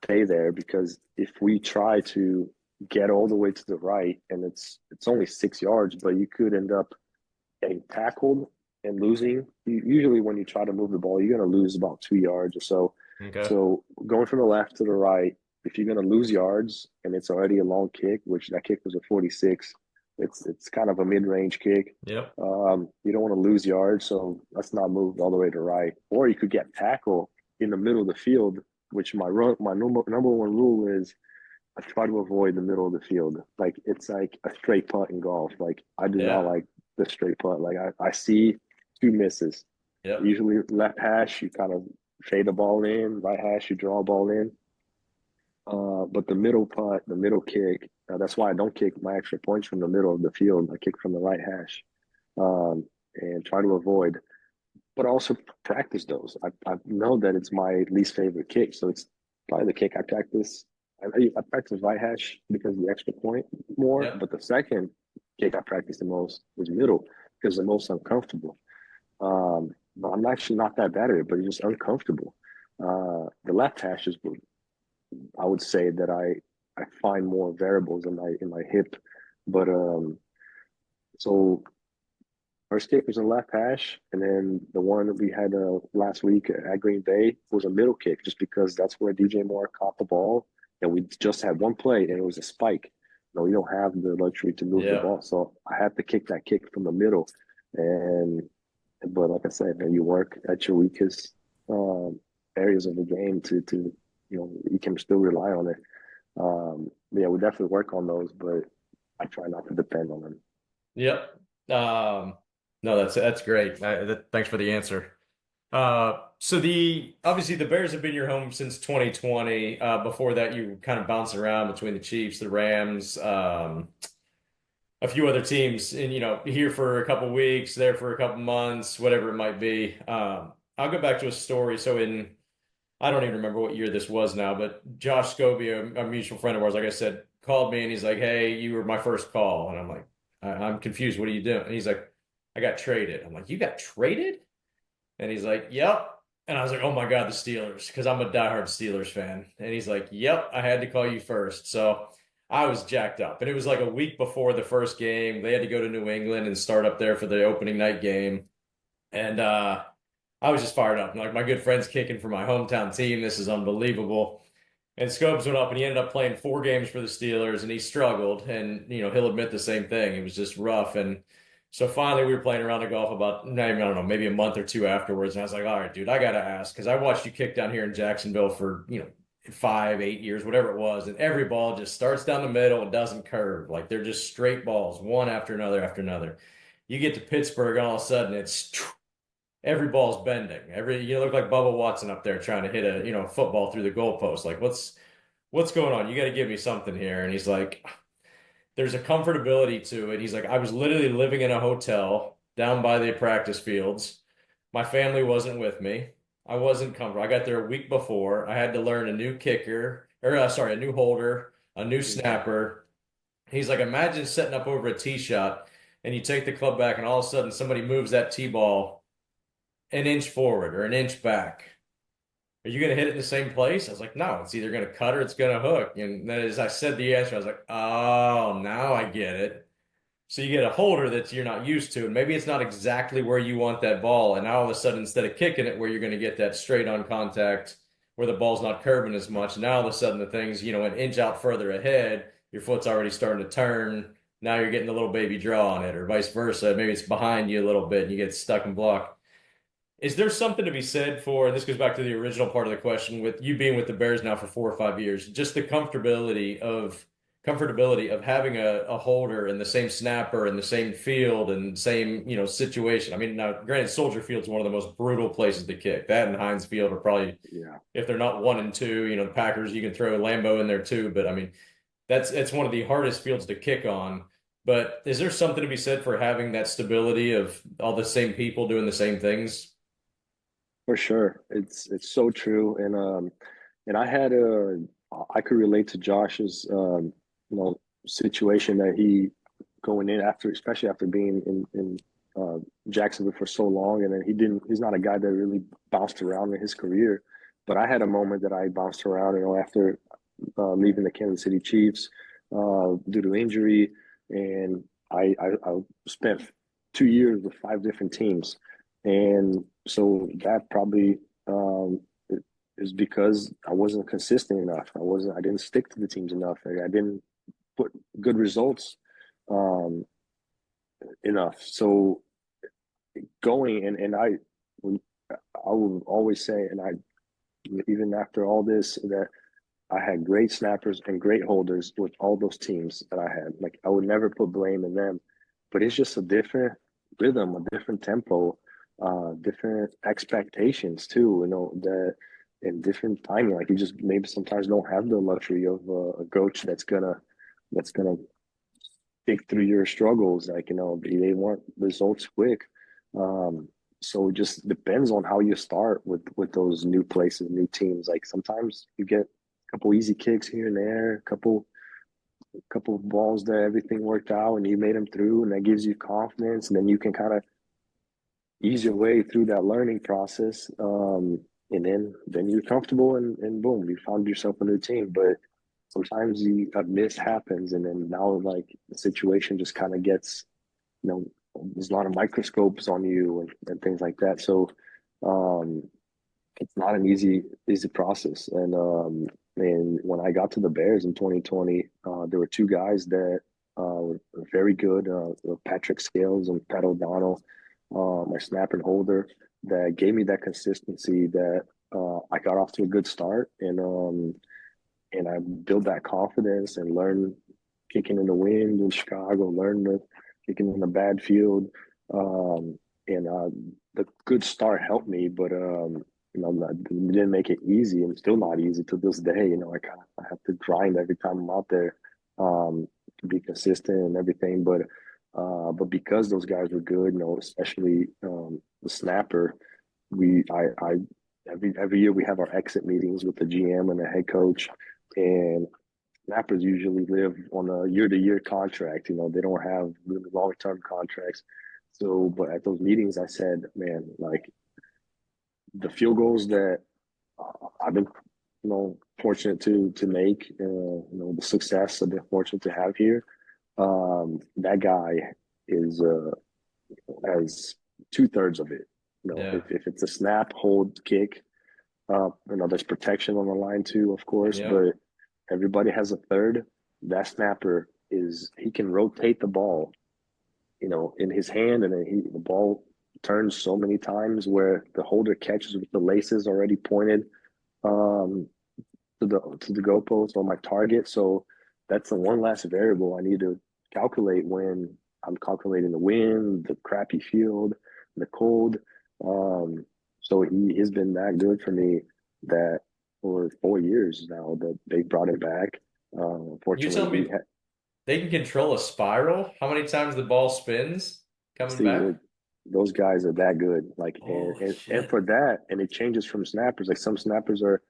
S4: stay there because if we try to get all the way to the right and it's only 6 yards, but you could end up getting tackled and losing. Usually, when you try to move the ball, you're going to lose about 2 yards or so.
S3: Okay.
S4: So going from the left to the right, if you're going to lose yards and it's already a long kick, which that kick was a 46, it's kind of a mid-range kick.
S3: Yep.
S4: You don't want to lose yards, so let's not move all the way to the right. Or you could get tackled in the middle of the field, which my number one rule is I try to avoid the middle of the field. Like it's like a straight punt in golf. Like I do not
S3: Yeah.
S4: like the straight punt. Like I see two misses.
S3: Yep.
S4: Usually left hash, you kind of fade the ball in. Right hash, you draw a ball in. But the middle punt, the middle kick, that's why I don't kick my extra points from the middle of the field. I kick from the right hash and try to avoid. But also practice those. I know that it's my least favorite kick, so it's probably the kick I practice. I practice right hash because of the extra point more,
S3: Yep.
S4: but the second kick I practice the most is middle because the most uncomfortable. But I'm actually not that bad at it, but it's just uncomfortable. The left hash is, I would say that I find more variables in my hip, but so first kick was a left hash, and then the one that we had last week at Green Bay was a middle kick, just because that's where DJ Moore caught the ball, and we just had one play, and it was a spike. We don't have the luxury to move the
S3: Yeah.
S4: ball, so I had to kick that kick from the middle. And but like I said, man, you work at your weakest areas of the game to you can still rely on it. Yeah, we definitely work on those, but I try not to depend on them.
S3: Yep. No, that's great. Thanks for the answer. So obviously the Bears have been your home since 2020. Before that, you kind of bounced around between the Chiefs, the Rams, a few other teams, and here for a couple weeks, there for a couple months, whatever it might be. I'll go back to a story. So I don't even remember what year this was now, but Josh Scobie, a mutual friend of ours, like I said, called me and he's like, "Hey, you were my first call," and I'm like, "I'm confused. What are you doing?" And he's like, "I got traded." I'm like, "You got traded?" And he's like, "Yep." And I was like, "Oh my God, the Steelers," because I'm a diehard Steelers fan. And he's like, "Yep, I had to call you first." So I was jacked up. And it was like a week before the first game. They had to go to New England and start up there for the opening night game. And I was just fired up. Like, my good friend's kicking for my hometown team. This is unbelievable. And Scopes went up and he ended up playing 4 games for the Steelers and he struggled. And, he'll admit the same thing. It was just rough. And so finally we were playing around the golf about, I don't know, maybe a month or two afterwards. And I was like, all right, dude, I got to ask. Because I watched you kick down here in Jacksonville for, 5, 8 years, whatever it was. And every ball just starts down the middle and doesn't curve. Like they're just straight balls, one after another after another. You get to Pittsburgh and all of a sudden it's every ball's bending. You look like Bubba Watson up there trying to hit a football through the goalpost. Like what's going on? You got to give me something here. And he's like, there's a comfortability to it. He's like, I was literally living in a hotel down by the practice fields. My family wasn't with me. I wasn't comfortable. I got there a week before. I had to learn a new kicker, or sorry, a new holder, a new snapper. He's like, imagine setting up over a tee shot and you take the club back and all of a sudden somebody moves that tee ball an inch forward or an inch back. Are you going to hit it in the same place? I was like, no, it's either going to cut or it's going to hook. And then as I said the answer, I was like, oh, now I get it. So you get a holder that you're not used to, and maybe it's not exactly where you want that ball. And now all of a sudden, instead of kicking it where you're going to get that straight on contact where the ball's not curving as much, now all of a sudden the thing's, an inch out further ahead, your foot's already starting to turn. Now you're getting a little baby draw on it, or vice versa. Maybe it's behind you a little bit and you get stuck and blocked. Is there something to be said for, and this goes back to the original part of the question, with you being with the Bears now for 4 or 5 years, just the comfortability of having a holder in the same snapper in the same field and same, situation. I mean, now granted, Soldier Field's one of the most brutal places to kick. That and Heinz Field are probably,
S4: Yeah.
S3: if they're not 1 and 2, the Packers, you can throw Lambeau in there too. But I mean, it's one of the hardest fields to kick on. But is there something to be said for having that stability of all the same people doing the same things?
S4: For sure. It's so true. And I could relate to Josh's you know situation that he going in after, especially after being in Jacksonville for so long, and then he's not a guy that really bounced around in his career. But I had a moment that I bounced around, after leaving the Kansas City Chiefs due to injury, and I spent 2 years with five different teams, and so that probably is because I wasn't consistent enough. I didn't stick to the teams enough. I didn't put good results um, enough. So going and I will always say, and I even after all this, that I had great snappers and great holders with all those teams that I had. Like I would never put blame in them, but it's just a different rhythm, a different tempo, different expectations too. That and different timing. Like you just maybe sometimes don't have the luxury of a coach that's gonna think through your struggles. Like they want results quick. Um, so it just depends on how you start with those new places, new teams. Like sometimes you get a couple easy kicks here and there, a couple of balls that everything worked out and you made them through, and that gives you confidence, and then you can kind of ease your way through that learning process. And then you're comfortable, and boom, you found yourself a new team. But sometimes a miss happens, and then now like the situation just kind of gets, you know, there's a lot of microscopes on you and things like that. So um, it's not an easy process. And when I got to the Bears in 2020, there were two guys that were very good, Patrick Scales and Pat O'Donnell, my snap and holder, that gave me that consistency that I got off to a good start, and I built that confidence and learned kicking in the wind in Chicago, learned the kicking in a bad field, and the good start helped me, but it didn't make it easy, and still not easy to this day. I have to grind every time I'm out there to be consistent and everything. But because those guys were good, especially the snapper, I every year we have our exit meetings with the GM and the head coach, and snappers usually live on a year-to-year contract. They don't have really long-term contracts. So, but at those meetings, I said, man, like the field goals that I've been, fortunate to make, the success I've been fortunate to have here. That guy is has two-thirds of it.
S3: Yeah.
S4: If it's a snap, hold, kick, there's protection on the line too, of course,
S3: Yeah.
S4: but everybody has a third. That snapper he can rotate the ball, in his hand, and then the ball turns so many times where the holder catches with the laces already pointed um, to the goalpost or my target. So that's the one last variable I need to calculate when I'm calculating the wind, the crappy field, the cold. So he has been that good for me that for 4 years now that they brought it back.
S3: You
S4: Unfortunately,
S3: tell me they can control a spiral? How many times the ball spins coming
S4: see
S3: back?
S4: those guys are that good. Like and,
S3: Holy
S4: and and
S3: shit.
S4: for that, and it changes from snappers. Like some snappers are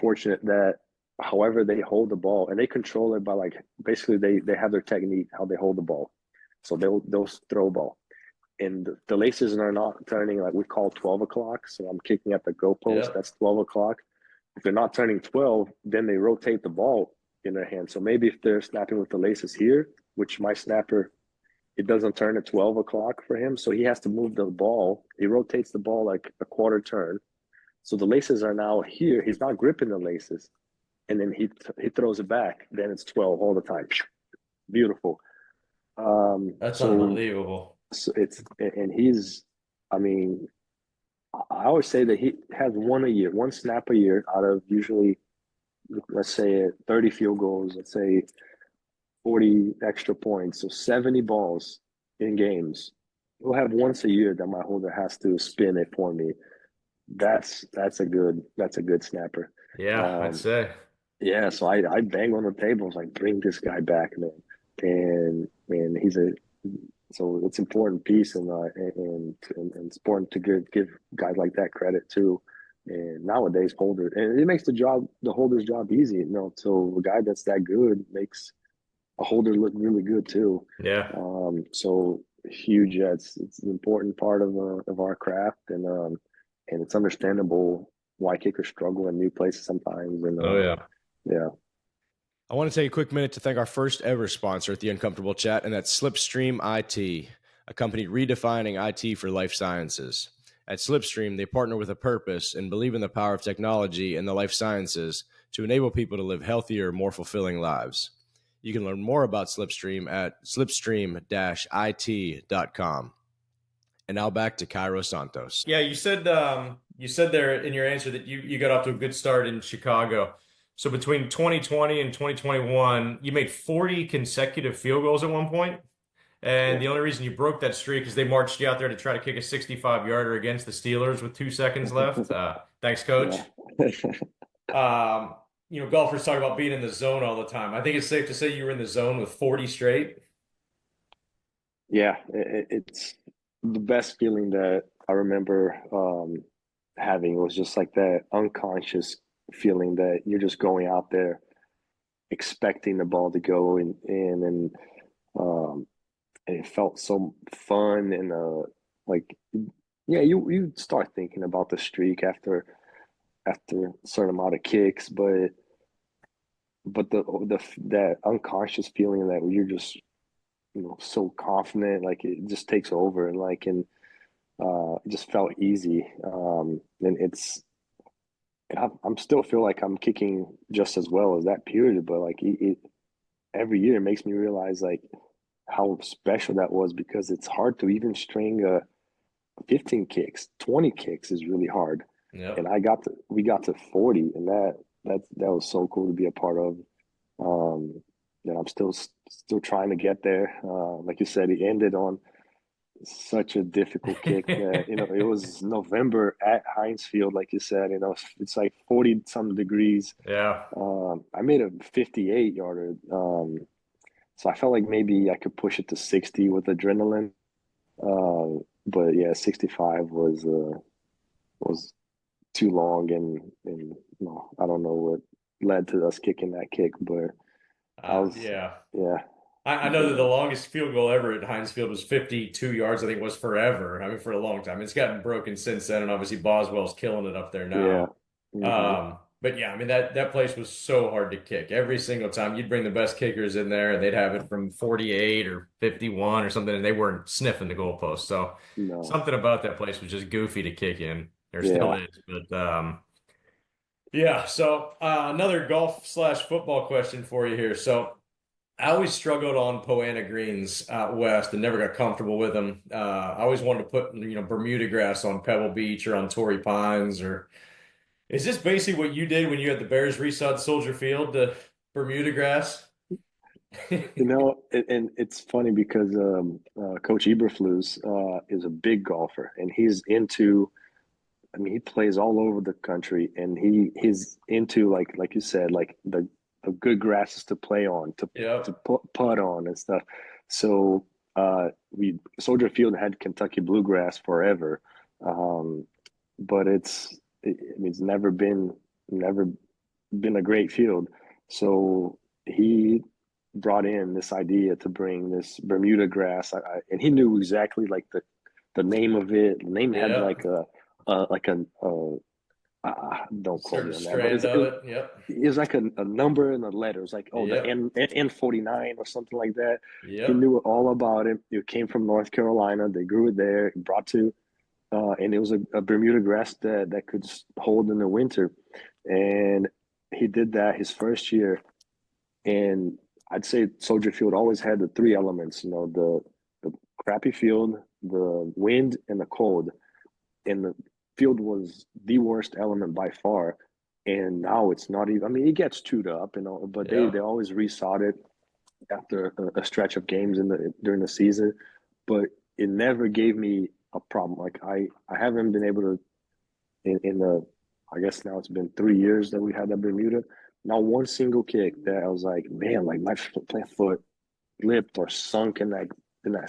S4: fortunate that however they hold the ball and they control it by like basically they have their technique how they hold the ball. So they'll throw ball. And the laces are not turning like we call 12 o'clock. So I'm kicking at the goalpost,
S3: Yep.
S4: that's 12 o'clock. If they're not turning 12, then they rotate the ball in their hand. So maybe if they're snapping with the laces here, which my snapper, it doesn't turn at 12 o'clock for him. So he has to move the ball. He rotates the ball like a quarter turn. So the laces are now here. He's not gripping the laces. And then he throws it back. Then it's 12 all the time. Beautiful.
S3: That's
S4: So,
S3: unbelievable.
S4: so it's, and he's, I mean, I always say that he has one a year, one snap a year out of usually, let's say 30 field goals, let's say 40 extra points. So 70 balls in games. We'll have once a year that my holder has to spin it for me. That's a good snapper.
S3: Yeah, I'd
S4: Um,
S3: say.
S4: yeah, so I bang on the tables like bring this guy back, man. And and so it's important piece, and it's important to give guys like that credit too. And nowadays, holder, and it makes the holder's job easy. So a guy that's that good makes a holder look really good too.
S3: Yeah.
S4: So huge. Yeah, it's an important part of our craft, and it's understandable why kickers struggle in new places sometimes. And
S3: Oh yeah.
S4: yeah,
S2: I want to take a quick minute to thank our first ever sponsor at the Uncomfortable Chat, and that's Slipstream IT, a company redefining IT for life sciences. At Slipstream, they partner with a purpose and believe in the power of technology and the life sciences to enable people to live healthier, more fulfilling lives. You can learn more about Slipstream at slipstream-it.com. And now back to Cairo Santos.
S3: Yeah, you said there in your answer that you got off to a good start in Chicago. So between 2020 and 2021, you made 40 consecutive field goals at one point. And
S4: yeah,
S3: the only reason you broke that streak is they marched you out there to try to kick a 65-yarder against the Steelers with 2 seconds left. Thanks, coach.
S4: yeah.
S3: Um, golfers talk about being in the zone all the time. I think it's safe to say you were in the zone with 40 straight.
S4: Yeah, it's the best feeling that I remember having. It was just like that unconscious feeling that you're just going out there expecting the ball to go um, and it felt so fun and like yeah, you start thinking about the streak after a certain amount of kicks, but the that unconscious feeling that you're just so confident, like it just takes over, it just felt easy. And I'm still feel like I'm kicking just as well as that period, but like every year it makes me realize like how special that was, because it's hard to even string 15 kicks, 20 kicks is really hard. And
S3: Yep.
S4: we got to 40, and that was so cool to be a part of. And I'm still trying to get there. Like you said, it ended on such a difficult kick that it was November at Heinz Field, like you said. It's like 40 some degrees.
S3: Yeah.
S4: I made a 58 yarder, so I felt like maybe I could push it to 60 with adrenaline. But yeah, 65 was too long, and I don't know what led to us kicking that kick, but I was
S3: Yeah.
S4: yeah,
S3: I know that the
S4: but
S3: longest field goal ever at Heinz Field was 52 yards. I think it was forever. I mean, for a long time. It's gotten broken since then, and obviously Boswell's killing it up there
S4: yeah.
S3: now.
S4: Hmm.
S3: But yeah, I mean that place was so hard to kick. Every single time you'd bring the best kickers in there, and they'd have it from 48 or 51 or something, and they weren't sniffing the goalpost. So
S4: No.
S3: something about that place was just goofy to kick in. There still
S4: Yeah.
S3: is, but yeah. So another golf slash football question for you here. So. I always struggled on Poa annua greens out west and never got comfortable with them. I always wanted to put, Bermuda grass on Pebble Beach or on Torrey Pines. Or is this basically what you did when you had the Bears resod Soldier Field, the Bermuda grass?
S4: And it's funny because Coach Eberflus is a big golfer, and he's into. I mean, he plays all over the country, and he's into like you said, like the good grasses to play on, to
S3: Yep.
S4: putt on and stuff. So we Soldier Field had Kentucky bluegrass forever, um, but I mean, it's never been a great field. So he brought in this idea to bring this Bermuda grass, and he knew exactly like the name of it. The name had
S3: Yep.
S4: like don't quote
S3: Certain
S4: me on that, but
S3: strand of it. Yep.
S4: it was like a number and a letter. It was like, oh, the
S3: Yep.
S4: N49 or something like that. He
S3: Yep.
S4: knew all about it. It came from North Carolina. They grew it there, brought to, and it was a Bermuda grass that could hold in the winter. And he did that his first year. And I'd say Soldier Field always had the three elements, the crappy field, the wind, and the cold. And the field was the worst element by far. And now it's not even. I mean, it gets chewed up, but they
S3: Yep.
S4: always resod it after a stretch of games during the season. But it never gave me a problem. Like I haven't been able to in the. I guess now it's been 3 years that we had that Bermuda. Not one single kick that I was like, man, like my foot slipped or sunk in that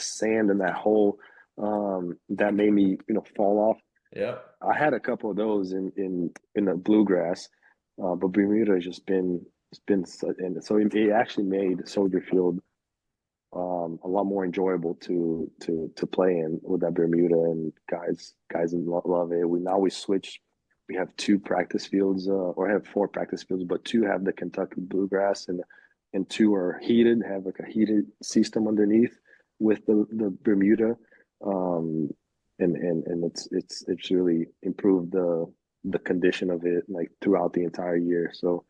S4: sand in that hole that made me fall off.
S3: Yep.
S4: I had a couple of those in the bluegrass, but Bermuda has just been and so it actually made Soldier Field a lot more enjoyable to play in with that Bermuda, and guys love it. We switched. We have two practice fields, or have four practice fields, but two have the Kentucky bluegrass, and two are heated, have like a heated system underneath with the Bermuda, um, and it's really improved the condition of it like throughout the entire year. So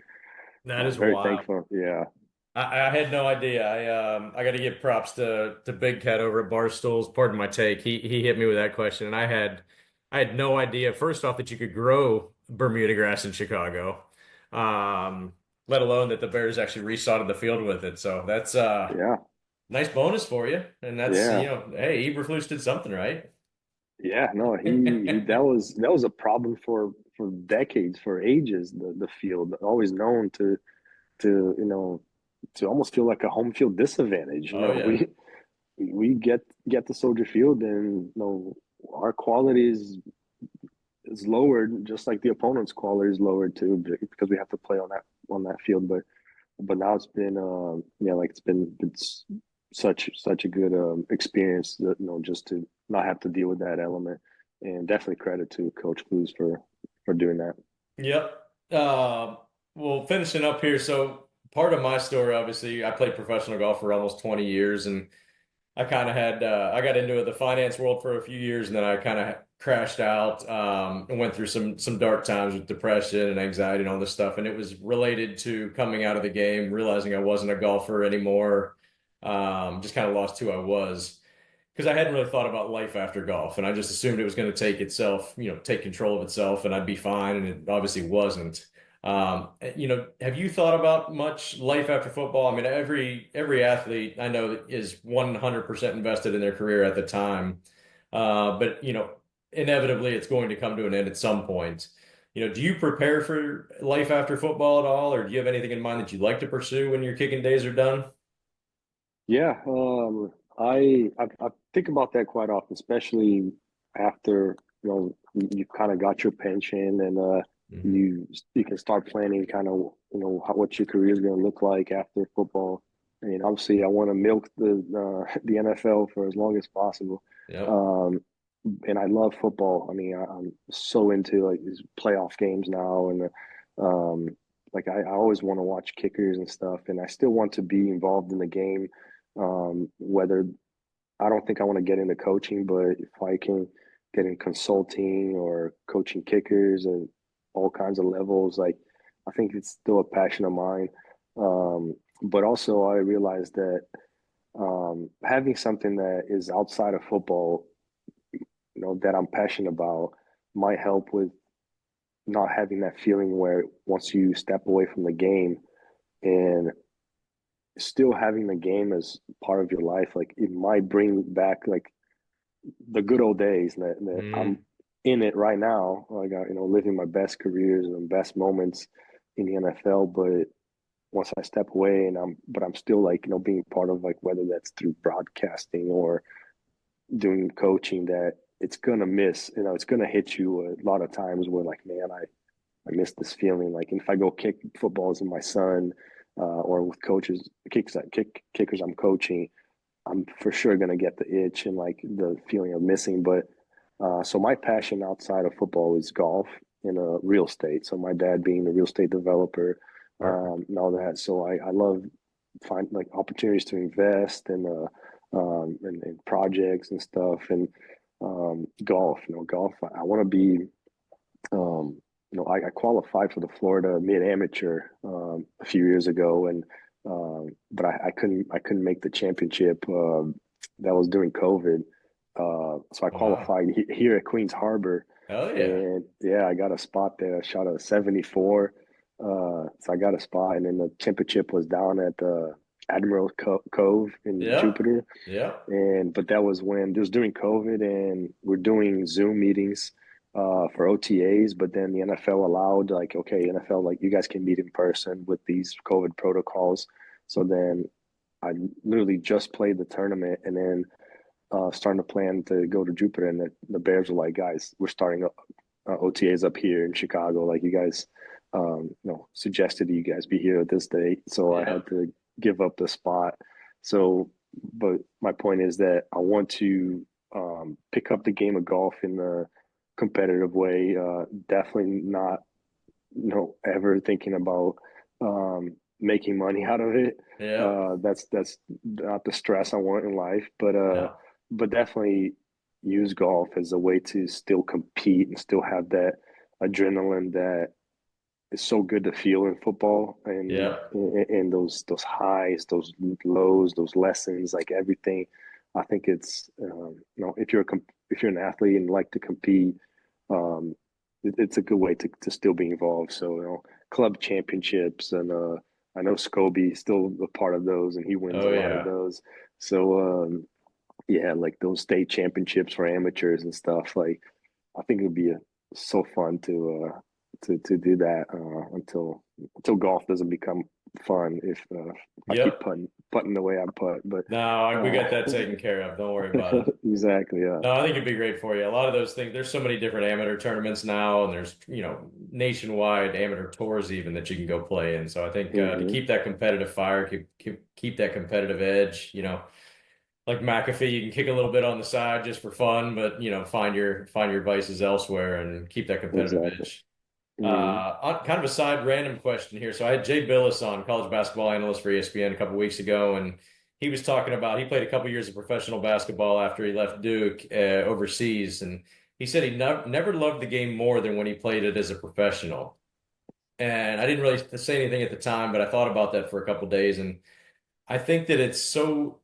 S3: That is
S4: very
S3: wild.
S4: thankful. Yeah,
S3: I had no idea. I got to give props to Big Cat over at Barstools. Pardon my take. He hit me with that question, and I had no idea. First off, that you could grow Bermuda grass in Chicago, let alone that the Bears actually resodded the field with it. So that's
S4: yeah,
S3: nice bonus for you. And that's
S4: yeah.
S3: hey, Eberflus did something right.
S4: Yeah, no, he that was a problem for decades, for ages. The field always known to to almost feel like a home field disadvantage.
S3: Oh yeah.
S4: We get the Soldier Field, and our quality is lowered, just like the opponent's quality is lowered too, because we have to play on that field. But now it's been yeah, like it's such a good experience that, just to not have to deal with that element, and definitely credit to Coach Blues for doing that.
S3: Yep. Well, finishing up here. So part of my story, obviously, I played professional golf for almost 20 years, and I kind of had I got into the finance world for a few years, and then I kind of crashed out and went through some dark times with depression and anxiety and all this stuff. And it was related to coming out of the game, realizing I wasn't a golfer anymore, just kind of lost who I was because I hadn't really thought about life after golf, and I just assumed it was going to take itself, take control of itself, and I'd be fine, and it obviously wasn't. Have you thought about much life after football? I mean, every athlete I know that is 100% invested in their career at the time, but inevitably it's going to come to an end at some point. Do you prepare for life after football at all, or do you have anything in mind that you'd like to pursue when your kicking days are done?
S4: Yeah, I think about that quite often, especially after you kind of got your pension, and
S3: Hmm.
S4: you can start planning kind of what your career is going to look like after football. I mean, obviously, I want to milk the NFL for as long as possible,
S3: Yep.
S4: um, and I love football. I mean, I'm so into like these playoff games now, and like I always want to watch kickers and stuff, and I still want to be involved in the game. Whether I don't think I want to get into coaching, but if I can get in consulting or coaching kickers and all kinds of levels, like I think it's still a passion of mine. But also, I realized that having something that is outside of football, that I'm passionate about, might help with not having that feeling where once you step away from the game and still having the game as part of your life, like it might bring back like the good old days that I'm
S3: Mm.
S4: in it right now. Like living my best careers and best moments in the NFL. But once I step away, but I'm still like being part of, like, whether that's through broadcasting or doing coaching, that it's gonna miss. It's gonna hit you a lot of times where, like, man, I miss this feeling. Like if I go kick footballs with my son, or with kickers I'm coaching, I'm for sure gonna get the itch and like the feeling of missing. But so my passion outside of football is golf and real estate. So my dad being a real estate developer,
S3: Perfect.
S4: and all that. So I love find like opportunities to invest in projects and stuff, and golf. Golf. I want to be. I qualified for the Florida Mid Amateur a few years ago, and but I couldn't make the championship. That was during COVID, so I
S3: Wow.
S4: qualified here at Queens Harbor,
S3: Hell yeah.
S4: and yeah, I got a spot there. I shot a 74, so I got a spot, and then the championship was down at Admiral Cove in
S3: Yep.
S4: Jupiter,
S3: Yep.
S4: and but that was when it was during COVID, and we're doing Zoom meetings for OTAs. But then the NFL allowed, like, okay, NFL, like, you guys can meet in person with these COVID protocols. So then I literally just played the tournament and then starting to plan to go to Jupiter, and the Bears were like, guys, we're starting OTAs up here in Chicago. Like you guys, suggested you guys be here at this date, so I
S3: Yeah.
S4: had to give up the spot. So, but my point is that I want to pick up the game of golf in a competitive way. Definitely not, ever thinking about making money out of it.
S3: Yeah.
S4: That's not the stress I want in life,
S3: No.
S4: but definitely use golf as a way to still compete and still have that adrenaline that is so good to feel in football, and
S3: Yeah.
S4: those highs, those lows, those lessons, like everything. I think it's if you're an athlete and like to compete, um, it's a good way to still be involved. So club championships, and I know Scobie is still a part of those, and he wins a
S3: Oh
S4: lot of
S3: yeah.
S4: those. So yeah, like those state championships for amateurs and stuff. Like I think it would be so fun to do that until golf doesn't become fun if I keep
S3: Yep.
S4: putting the way I putt. But
S3: No, we got that
S4: uh,
S3: taken care of. Don't worry about it.
S4: exactly, yeah.
S3: No, I think it'd be great for you. A lot of those things, there's so many different amateur tournaments now, and there's, nationwide amateur tours even that you can go play in. So I think to
S4: Hmm.
S3: keep that competitive fire, keep that competitive edge, like McAfee, you can kick a little bit on the side just for fun, but find your vices elsewhere and keep that competitive
S4: Exactly.
S3: edge.
S4: Hmm.
S3: Kind of a side random question here. So I had Jay Billis on, college basketball analyst for ESPN, a couple weeks ago, and he was talking about he played a couple years of professional basketball after he left Duke overseas, and he said he never loved the game more than when he played it as a professional. And I didn't really say anything at the time, but I thought about that for a couple days, and I think that it's so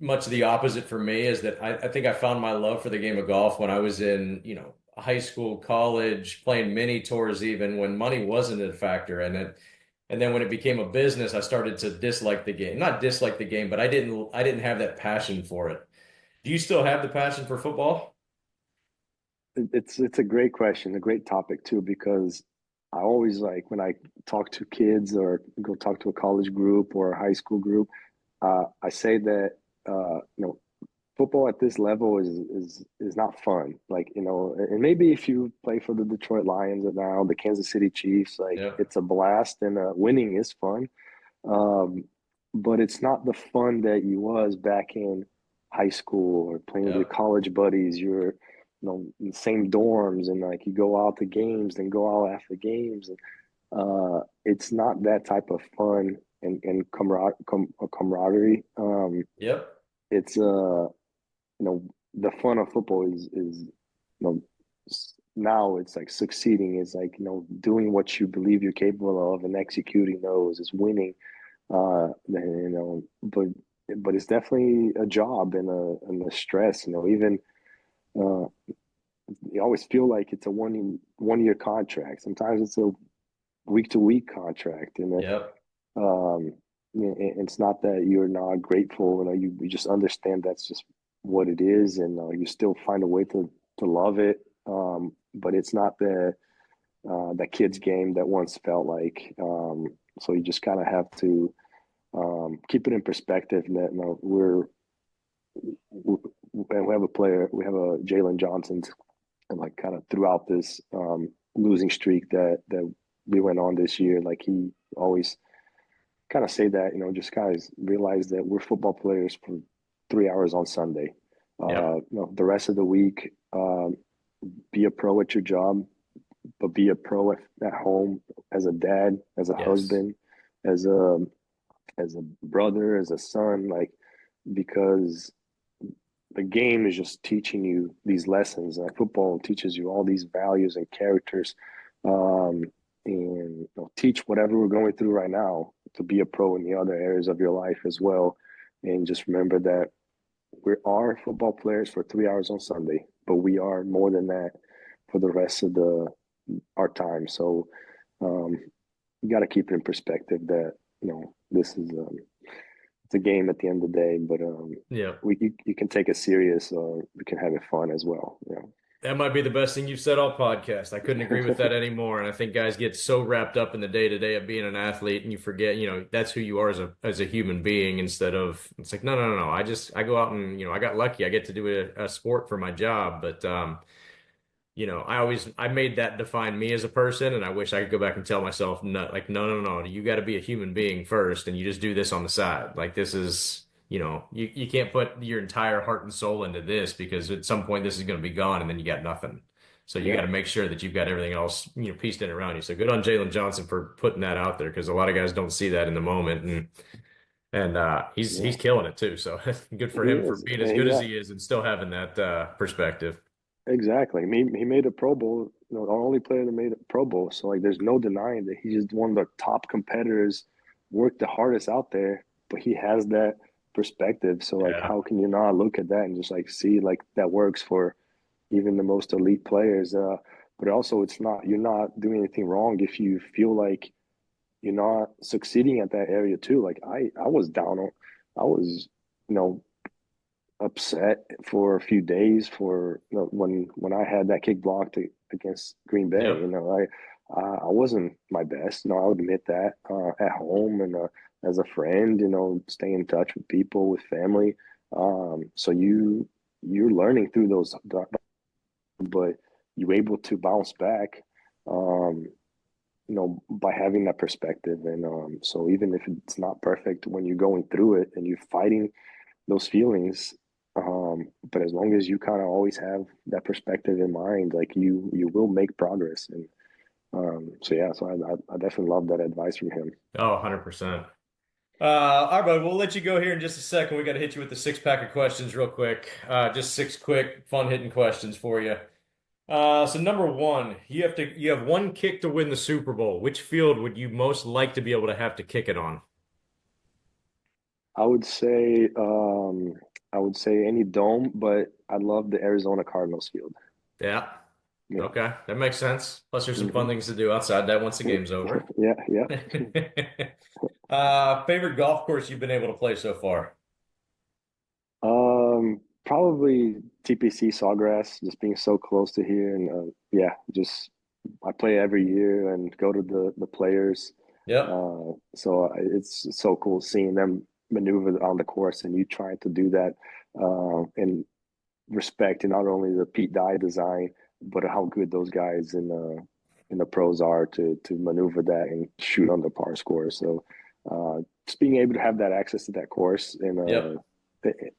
S3: much the opposite for me is that I think I found my love for the game of golf when I was in, high school, college, playing mini tours even when money wasn't a factor in it. And then when it became a business, I started to dislike the game. Not dislike the game, but I didn't have that passion for it. Do you still have the passion for football?
S4: It's a great question, a great topic too, because I always like when I talk to kids or go talk to a college group or a high school group, I say that football at this level is not fun. Like, and maybe if you play for the Detroit Lions and now the Kansas City Chiefs, like
S3: Yeah.
S4: it's a blast, and winning is fun. Um, but it's not the fun that you was back in high school or playing with your
S3: Yeah.
S4: college buddies. You're, in the same dorms, and like you go out to games, then go out after games. And it's not that type of fun and camaraderie.
S3: Yep.
S4: It's the fun of football is now it's like succeeding is like doing what you believe you're capable of and executing those is winning. But it's definitely a job and a stress. Even uh, you always feel like it's a one year contract. Sometimes it's a week to week contract, and
S3: Yep.
S4: um, it's not that you're not grateful. You just understand that's just what it is, and you still find a way to love it. But it's not that kid's game that once felt like. So you just kind of have to keep it in perspective. That we have a player, we have a Jalen Johnson, and like kind of throughout this losing streak that we went on this year, like he always kind of say that, just guys realize that we're football players for 3 hours on Sunday.
S3: Yep.
S4: The rest of the week, be a pro at your job, but be a pro at home as a dad, as a
S3: Yes.
S4: husband, as a brother, as a son, like because the game is just teaching you these lessons. Football teaches you all these values and characters, um, and teach whatever we're going through right now to be a pro in the other areas of your life as well. And just remember that we are football players for 3 hours on Sunday, but we are more than that for the rest of the our time. So um, you got to keep it in perspective that this is it's a game at the end of the day, but
S3: Yep.
S4: you can take it serious or we can have it fun as well.
S3: That might be the best thing you've said all podcast. I couldn't agree with that anymore. And I think guys get so wrapped up in the day to day of being an athlete, and you forget, that's who you are as a human being. Instead of it's like, no, no, no, no. I go out and I got lucky. I get to do a sport for my job, but I made that define me as a person, and I wish I could go back and tell myself, no, like, no, no, no, you got to be a human being first, and you just do this on the side. Like this is, you can't put your entire heart and soul into this because at some point this is going to be gone, and then you got nothing. So you got
S4: Yeah,
S3: to make sure that you've got everything else, pieced in around you. So good on Jalen Johnson for putting that out there because a lot of guys don't see that in the moment, and he's
S4: yeah,
S3: killing it too. So good for
S4: he
S3: him for
S4: is.
S3: being as
S4: And he
S3: good as
S4: got
S3: he is and still having that perspective.
S4: exactly. He made a Pro Bowl. The only player that made a Pro Bowl. So like, there's no denying that he's just one of the top competitors, worked the hardest out there. But he has that perspective. So like,
S3: Yeah.
S4: how can you not look at that and just like see like that works for even the most elite players? But also, it's not you're not doing anything wrong if you feel like you're not succeeding at that area too. Like I was down on, I was, you know, upset for a few days for when I had that kick blocked against Green Bay.
S3: Yep.
S4: I wasn't my best. I'll admit that at home and as a friend. Stay in touch with people, with family. So you're learning through those, but you're able to bounce back. Um, by having that perspective, and so even if it's not perfect when you're going through it and you're fighting those feelings, but as long as you kind of always have that perspective in mind, like you will make progress. And so yeah, so I definitely love that advice from him.
S3: Oh, 100%. All right, bud, we'll let you go here in just a second. We got to hit you with the six pack of questions real quick. Just six quick, fun hitting questions for you. So number one, you have one kick to win the Super Bowl. Which field would you most like to be able to have to kick it on?
S4: I would say any dome, but I love the Arizona Cardinals field.
S3: Yeah.
S4: Yeah.
S3: Okay, that makes sense. Plus, there's some fun
S4: Hmm.
S3: things to do outside that once the game's over.
S4: Yeah, yeah.
S3: Favorite golf course you've been able to play so far?
S4: Probably TPC Sawgrass, just being so close to here, and yeah, just I play every year and go to the players.
S3: Yep,
S4: It's so cool seeing them maneuver on the course and you trying to do that, and respecting not only the Pete Dye design, but how good those guys in the pros are to maneuver that and shoot on the par score. So just being able to have that access to that course
S3: yep,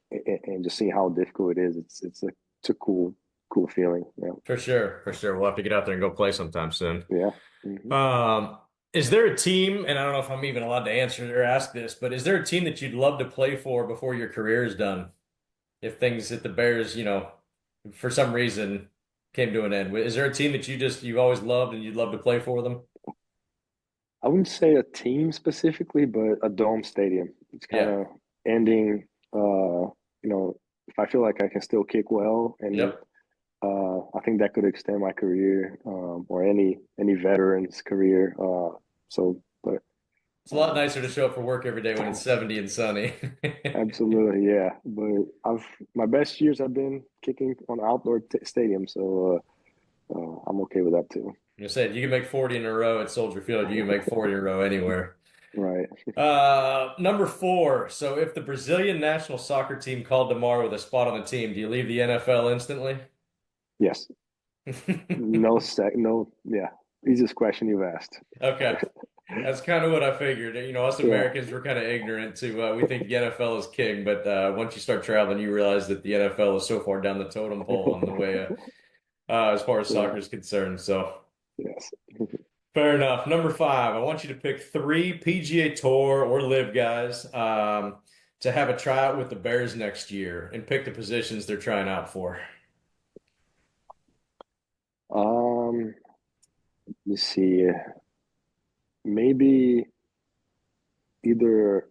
S4: and just seeing how difficult it is, it's a cool feeling. Yeah,
S3: for sure, for sure. We'll have to get out there and go play sometime soon.
S4: yeah. Hmm.
S3: Um, is there a team, and I don't know if I'm even allowed to answer or ask this, but is there a team that you'd love to play for before your career is done? If the Bears, for some reason came to an end, is there a team that you've always loved and you'd love to play for them?
S4: I wouldn't say a team specifically, but a dome stadium. It's kind
S3: Yeah.
S4: of ending. If I feel like I can still kick well, and
S3: Yep.
S4: I think that could extend my career, or any veteran's career. But
S3: It's a lot
S4: um,
S3: nicer to show up for work every day when it's 70 and sunny.
S4: absolutely, yeah. But my best years have been kicking on outdoor stadium, so I'm okay with that too.
S3: You said you can make 40 in a row at Soldier Field. You can make 40 in a row anywhere.
S4: Right.
S3: Number four. So if the Brazilian national soccer team called tomorrow with a spot on the team, do you leave the NFL instantly?
S4: Yes. No. Yeah. Easiest question you've asked.
S3: Okay. That's kind of what I figured. Us
S4: Yeah.
S3: Americans were kind of ignorant to we think the NFL is king, but once you start traveling, you realize that the NFL is so far down the totem pole on the way as far as soccer
S4: Yeah.
S3: is concerned. So
S4: Yes.
S3: fair enough. Number five, I want you to pick three PGA Tour or Live guys to have a tryout with the Bears next year and pick the positions they're trying out for.
S4: Um, let's see. Maybe either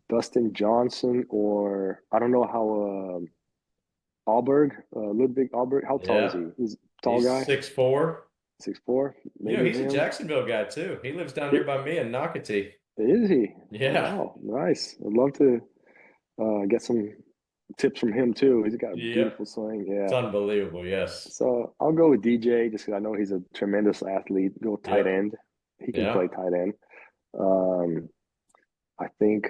S4: Dustin Johnson or I don't know how Alberg, Ludwig Alberg. How tall is
S3: Yeah,
S4: he? He's a tall
S3: he's
S4: guy,
S3: 6'4".
S4: 6'4". Maybe
S3: He's a
S4: him.
S3: Jacksonville guy too. He lives down here
S4: I-
S3: by me in Nocatee.
S4: Is he? Oh
S3: Yeah.
S4: wow, nice. I'd love to get some tips from him too. He's got a
S3: Yep.
S4: beautiful swing.
S3: It's
S4: Yeah.
S3: unbelievable. Yes.
S4: So I'll go with DJ just because I know he's a tremendous athlete. Go tight
S3: Yep.
S4: end. He can
S3: Yeah.
S4: play tight end. Um, I think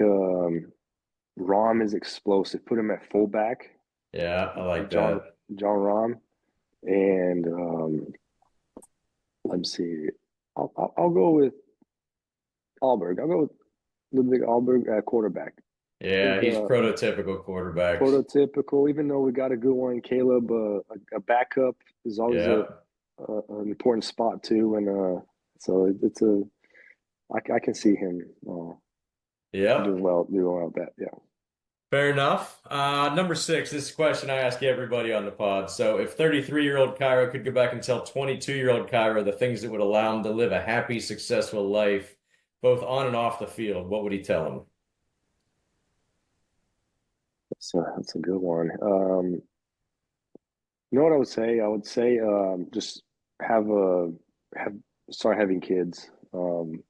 S4: Rom is explosive. Put him at fullback.
S3: Yeah. I like
S4: John
S3: that.
S4: John Rom, and let me see. I'll go with Alberg. I'll go with Ludwig Alberg at quarterback. I
S3: Yeah.
S4: think
S3: He's prototypical quarterback.
S4: prototypical. Even though we got a good one, Caleb, a backup is always
S3: Yeah.
S4: an important spot too, and so it's a I can see him
S3: Yep.
S4: doing well with that. Yeah.
S3: Fair enough. Number 6, this is a question I ask everybody on the pod. So, if 33-year-old Cairo could go back and tell 22-year-old Cairo the things that would allow him to live a happy, successful life, both on and off the field, what would he tell him?
S4: That's a good one. You know what I would say? I would say just have a have start having kids. And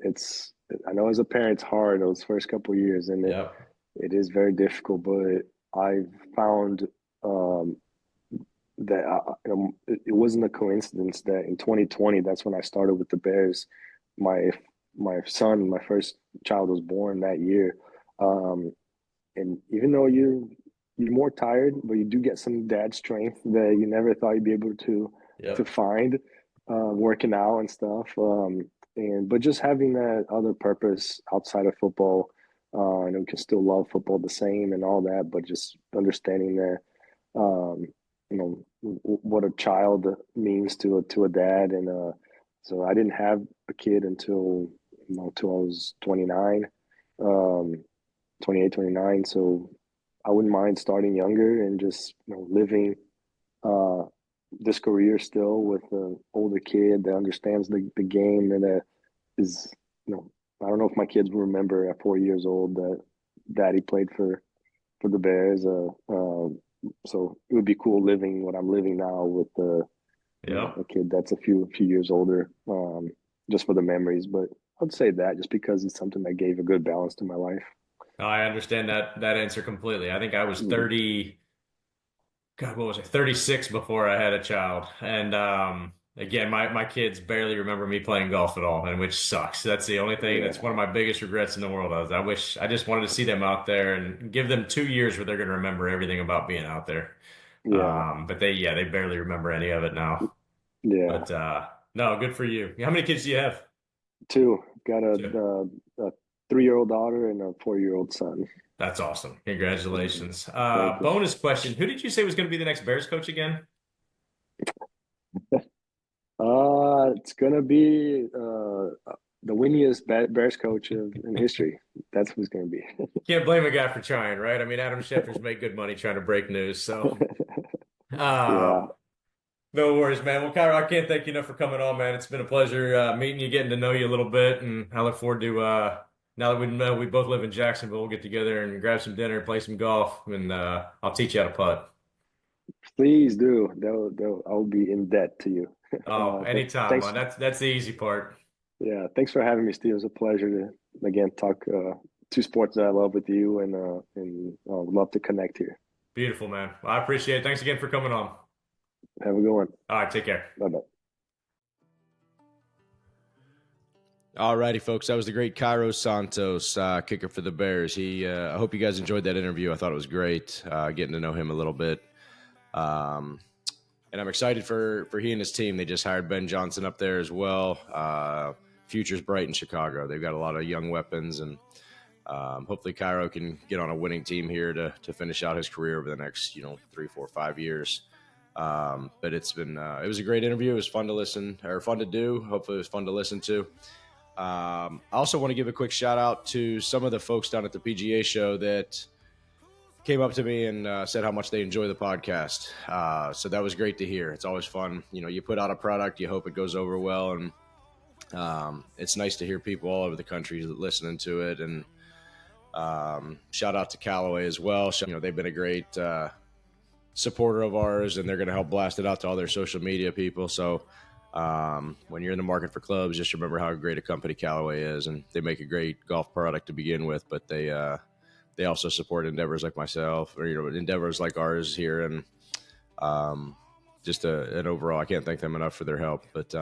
S4: it's I know as a parent it's hard those first couple of years, and
S3: Yep.
S4: it is very difficult. But I've found um, that it wasn't a coincidence that in 2020 that's when I started with the Bears. My son, my first child was born that year. Um, and even though you're more tired, but you do get some dad strength that you never thought you'd be able to
S3: Yep.
S4: find working out and stuff. And but just having that other purpose outside of football, and we can still love football the same and all that, but just understanding that um, what a child means to a dad. And so I didn't have a kid until I was 29. Um, 28, 29. So I wouldn't mind starting younger and just living uh, this career still with an older kid that understands the game and that is, I don't know if my kids will remember at 4 years old that daddy played for the Bears. So it would be cool living what I'm living now with a
S3: Yep.
S4: kid that's a few years older, just for the memories. But I'd say that just because it's something that gave a good balance to my life.
S3: I understand that answer completely. I think I was
S4: Mm.
S3: 30, God, what was I, 36 before I had a child. And again, my kids barely remember me playing golf at all, and which sucks. That's the only thing that's
S4: Yeah,
S3: one of my biggest regrets in the world. I just wanted to see them out there and give them 2 years where they're going to remember everything about being out there.
S4: yeah,
S3: But they barely remember any of it now.
S4: yeah.
S3: But no, good for you. How many kids do you have?
S4: Two. Got
S3: Two.
S4: a 3-year-old daughter and a 4-year-old son.
S3: That's awesome.
S4: Mhm.
S3: Congratulations.
S4: Thank you.
S3: Bonus question. Who did you say was going to be the next Bears coach again?
S4: It's gonna be the winningest Bears coach in history. That's who's gonna be.
S3: Can't blame a guy for trying, right? I mean, Adam Schefter's made good money trying to break news. So,
S4: Yeah,
S3: um, no worries, man. Well, Kyra, I can't thank you enough for coming on, man. It's been a pleasure meeting you, getting to know you a little bit, and I look forward to now that we know we both live in Jacksonville, we'll get together and grab some dinner, play some golf, and I'll teach you how to putt.
S4: please do. I'll be in debt to you.
S3: Oh,
S4: But
S3: anytime, man.
S4: thanks.
S3: That's the easy part.
S4: Yeah, thanks for having me, Steve. It was a pleasure to again talk two sports that I love with you, and would love to connect here.
S3: Beautiful, man. Well, I appreciate it. Thanks again for coming on.
S4: Have a good one.
S3: All right, take care.
S4: Bye bye.
S2: All righty, folks. That was the great Cairo Santos, kicker for the Bears. I hope you guys enjoyed that interview. I thought it was great getting to know him a little bit. And I'm excited for he and his team. They just hired Ben Johnson up there as well. Future's bright in Chicago. They've got a lot of young weapons, and hopefully Cairo can get on a winning team here to finish out his career over the next 3, 4, 5 years. But it was a great interview. It was fun to listen or fun to do. Hopefully it was fun to listen to. I also want to give a quick shout out to some of the folks down at the PGA show that came up to me and said how much they enjoy the podcast. So that was great to hear. It's always fun. You put out a product, you hope it goes over well. And it's nice to hear people all over the country listening to it. And shout out to Callaway as well. They've been a great supporter of ours, and they're going to help blast it out to all their social media people. So when you're in the market for clubs, just remember how great a company Callaway is, and they make a great golf product to begin with. But they also support endeavors like myself, or endeavors like ours here, and just an overall, I can't thank them enough for their help. But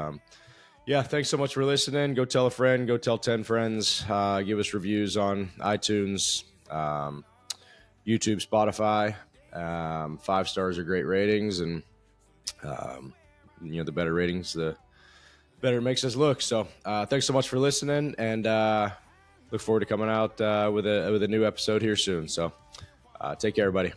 S2: yeah, thanks so much for listening. Go tell a friend, go tell 10 friends, give us reviews on iTunes, YouTube, Spotify. 5 stars are great ratings, and the better ratings, the better it makes us look. So thanks so much for listening, and look forward to coming out with a new episode here soon. So take care, everybody.